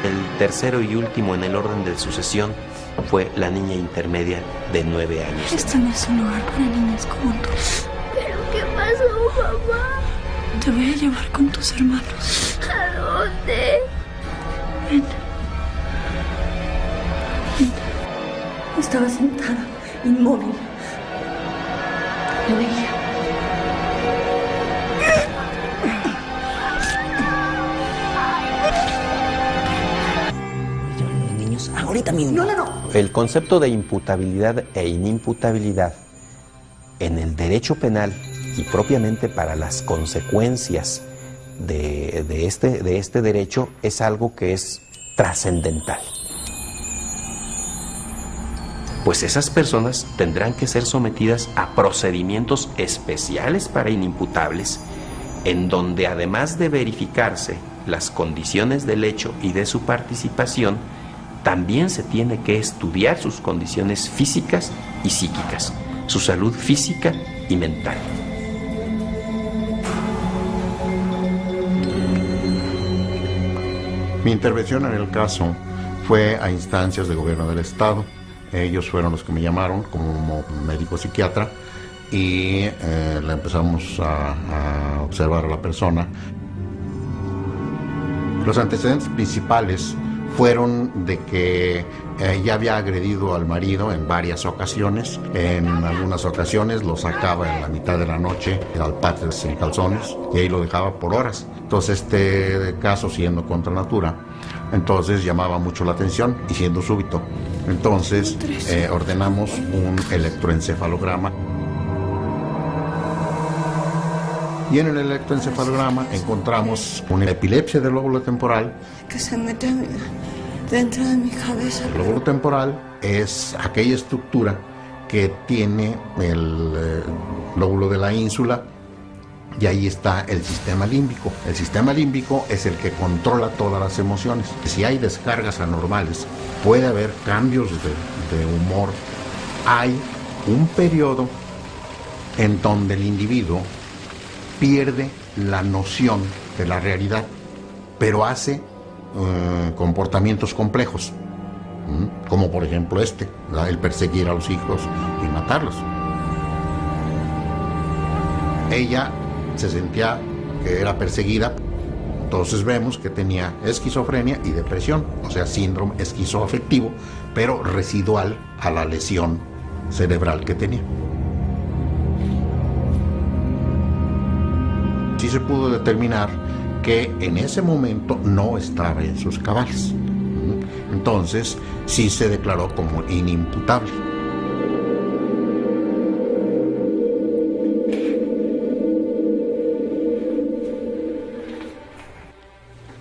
[SPEAKER 15] El tercero y último en el orden de sucesión fue la niña intermedia de 9 años.
[SPEAKER 10] Este no es un lugar para niñas como tú.
[SPEAKER 6] ¿Pero qué pasó, mamá?
[SPEAKER 10] Te voy a llevar con tus hermanos.
[SPEAKER 6] ¿A dónde?
[SPEAKER 10] Ven. Ven. Estaba sentada, inmóvil. Lo veía.
[SPEAKER 8] ahorita mismo.
[SPEAKER 15] No. El concepto de imputabilidad e inimputabilidad en el derecho penal y propiamente para las consecuencias de este derecho es algo que es trascendental. Pues esas personas tendrán que ser sometidas a procedimientos especiales para inimputables, en donde además de verificarse las condiciones del hecho y de su participación, también se tiene que estudiar sus condiciones físicas y psíquicas, su salud física y mental.
[SPEAKER 17] Mi intervención en el caso fue a instancias del gobierno del estado. Ellos fueron los que me llamaron como médico psiquiatra y la empezamos a observar a la persona. Los antecedentes principales fueron de que ella había agredido al marido en varias ocasiones. En algunas ocasiones lo sacaba en la mitad de la noche al patio sin calzones y ahí lo dejaba por horas. Entonces este caso, siendo contra natura, entonces llamaba mucho la atención y siendo súbito. Entonces ordenamos un electroencefalograma. Y en el electroencefalograma encontramos una epilepsia del lóbulo temporal.
[SPEAKER 10] Que se mete dentro de mi cabeza.
[SPEAKER 17] El lóbulo temporal es aquella estructura que tiene el lóbulo de la ínsula y ahí está el sistema límbico. El sistema límbico es el que controla todas las emociones. Si hay descargas anormales, puede haber cambios de humor. Hay un periodo en donde el individuo pierde la noción de la realidad, pero hace comportamientos complejos, como por ejemplo el perseguir a los hijos y matarlos. Ella se sentía que era perseguida, entonces vemos que tenía esquizofrenia y depresión, o sea, síndrome esquizoafectivo, pero residual a la lesión cerebral que tenía. Sí se pudo determinar que en ese momento no estaba en sus cabales. Entonces, sí se declaró como inimputable.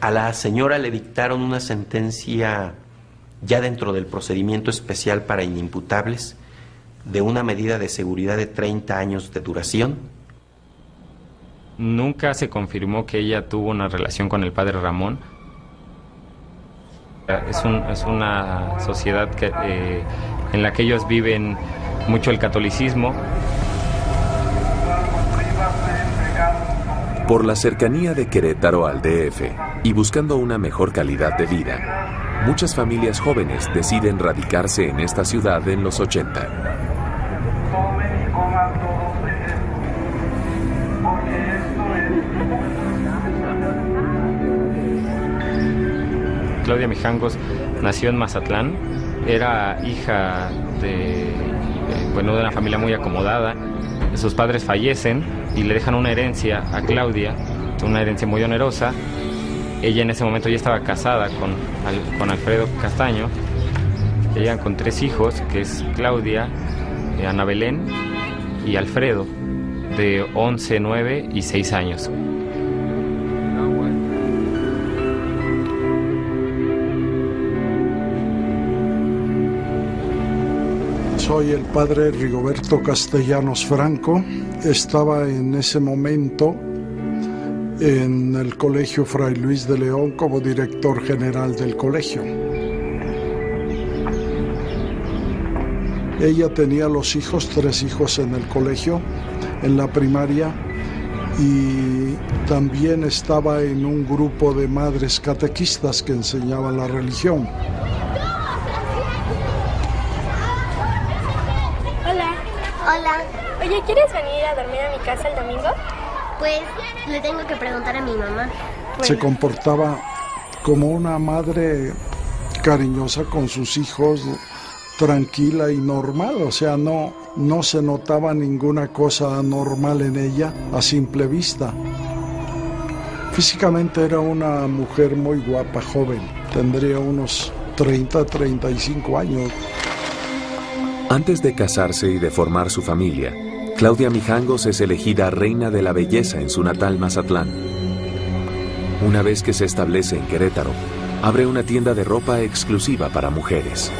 [SPEAKER 15] A la señora le dictaron una sentencia ya dentro del procedimiento especial para inimputables de una medida de seguridad de 30 años de duración.
[SPEAKER 2] Nunca se confirmó que ella tuvo una relación con el padre Ramón. Es una sociedad en la que ellos viven mucho el catolicismo.
[SPEAKER 1] Por la cercanía de Querétaro al DF y buscando una mejor calidad de vida, muchas familias jóvenes deciden radicarse en esta ciudad en los 80.
[SPEAKER 2] Claudia Mijangos nació en Mazatlán, era hija de una familia muy acomodada. Sus padres fallecen y le dejan una herencia a Claudia, una herencia muy onerosa. Ella en ese momento ya estaba casada con Alfredo Castaño. Llegan con 3 hijos, que es Claudia, Ana Belén y Alfredo, de 11, 9 y 6 años.
[SPEAKER 5] Soy el padre Rigoberto Castellanos Franco. Estaba en ese momento en el Colegio Fray Luis de León como director general del colegio. Ella tenía los hijos, 3 hijos en el colegio, en la primaria, y también estaba en un grupo de madres catequistas que enseñaban la religión.
[SPEAKER 6] Hola. Oye, ¿quieres venir a dormir a mi casa el domingo?
[SPEAKER 7] Pues le tengo que preguntar a mi mamá.
[SPEAKER 5] Se comportaba como una madre cariñosa con sus hijos, tranquila y normal, o sea, no se notaba ninguna cosa anormal en ella a simple vista. Físicamente era una mujer muy guapa, joven, tendría unos 30, 35 años.
[SPEAKER 1] Antes de casarse y de formar su familia, Claudia Mijangos es elegida reina de la belleza en su natal Mazatlán. Una vez que se establece en Querétaro, abre una tienda de ropa exclusiva para mujeres.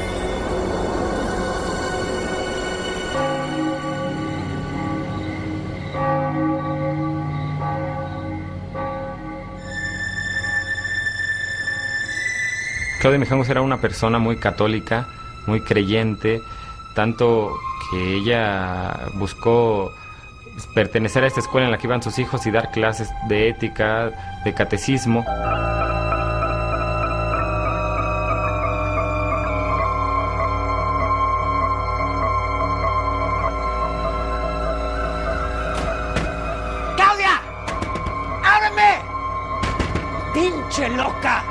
[SPEAKER 2] Claudia Mijangos era una persona muy católica, muy creyente, tanto que ella buscó pertenecer a esta escuela en la que iban sus hijos y dar clases de ética, de catecismo.
[SPEAKER 8] ¡Claudia! ¡Ábreme! ¡Pinche loca!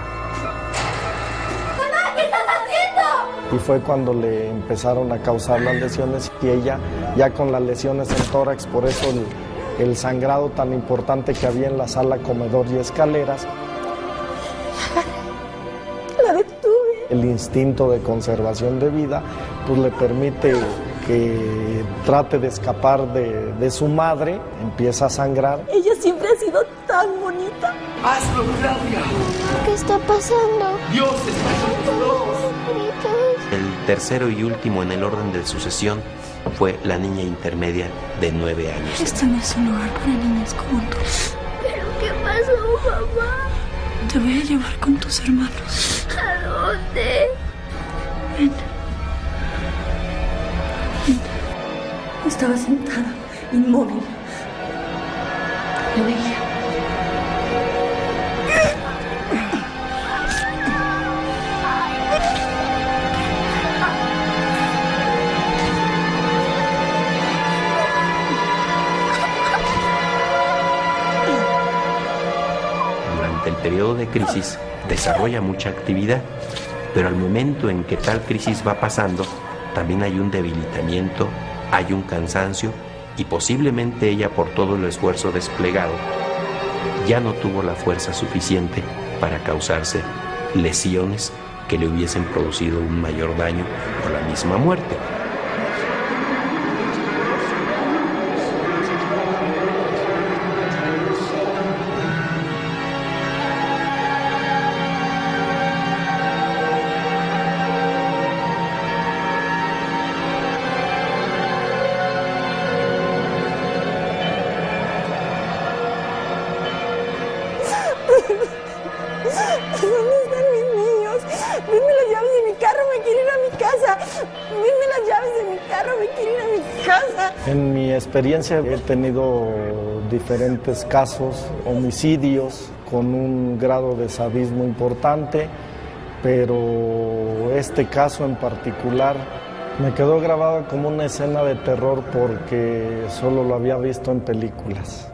[SPEAKER 6] ¡Mamá, qué estás haciendo!
[SPEAKER 4] Y fue cuando le empezaron a causar las lesiones y ella ya con las lesiones en tórax, por eso el sangrado tan importante que había en la sala, comedor y escaleras.
[SPEAKER 10] La detuve.
[SPEAKER 4] El instinto de conservación de vida pues le permite que trate de escapar de su madre, empieza a sangrar.
[SPEAKER 10] Ella siempre ha sido tan bonita.
[SPEAKER 3] ¡Hazlo, Claudia!
[SPEAKER 6] ¿Qué está pasando?
[SPEAKER 3] ¡Dios está con todos!
[SPEAKER 15] El tercero y último en el orden de sucesión fue la niña intermedia de 9 años.
[SPEAKER 10] Este no es un lugar para niñas como tú.
[SPEAKER 6] ¿Pero qué pasó, mamá?
[SPEAKER 10] Te voy a llevar con tus hermanos.
[SPEAKER 6] ¿A dónde?
[SPEAKER 10] Ven. Ven. Estaba sentada, inmóvil. Lo veía.
[SPEAKER 15] Durante el periodo de crisis desarrolla mucha actividad, pero al momento en que tal crisis va pasando, también hay un debilitamiento, hay un cansancio y posiblemente ella, por todo el esfuerzo desplegado, ya no tuvo la fuerza suficiente para causarse lesiones que le hubiesen producido un mayor daño o la misma muerte.
[SPEAKER 10] ¿Dónde están mis niños? Denme las llaves de mi carro, me quiero ir a mi casa. Denme las llaves de mi carro, me quiero ir a mi casa.
[SPEAKER 4] En mi experiencia he tenido diferentes casos, homicidios con un grado de sadismo importante, pero este caso en particular me quedó grabado como una escena de terror porque solo lo había visto en películas.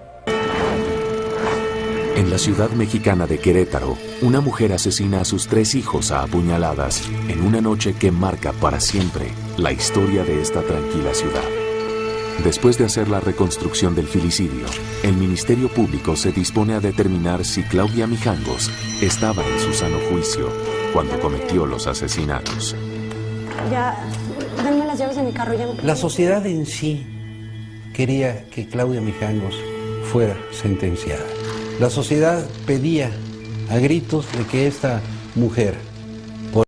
[SPEAKER 1] En la ciudad mexicana de Querétaro, una mujer asesina a sus 3 hijos a apuñaladas en una noche que marca para siempre la historia de esta tranquila ciudad. Después de hacer la reconstrucción del filicidio, el Ministerio Público se dispone a determinar si Claudia Mijangos estaba en su sano juicio cuando cometió los asesinatos.
[SPEAKER 10] Ya, denme las llaves de mi carro, ya me...
[SPEAKER 14] La sociedad en sí quería que Claudia Mijangos fuera sentenciada. La sociedad pedía a gritos de que esta mujer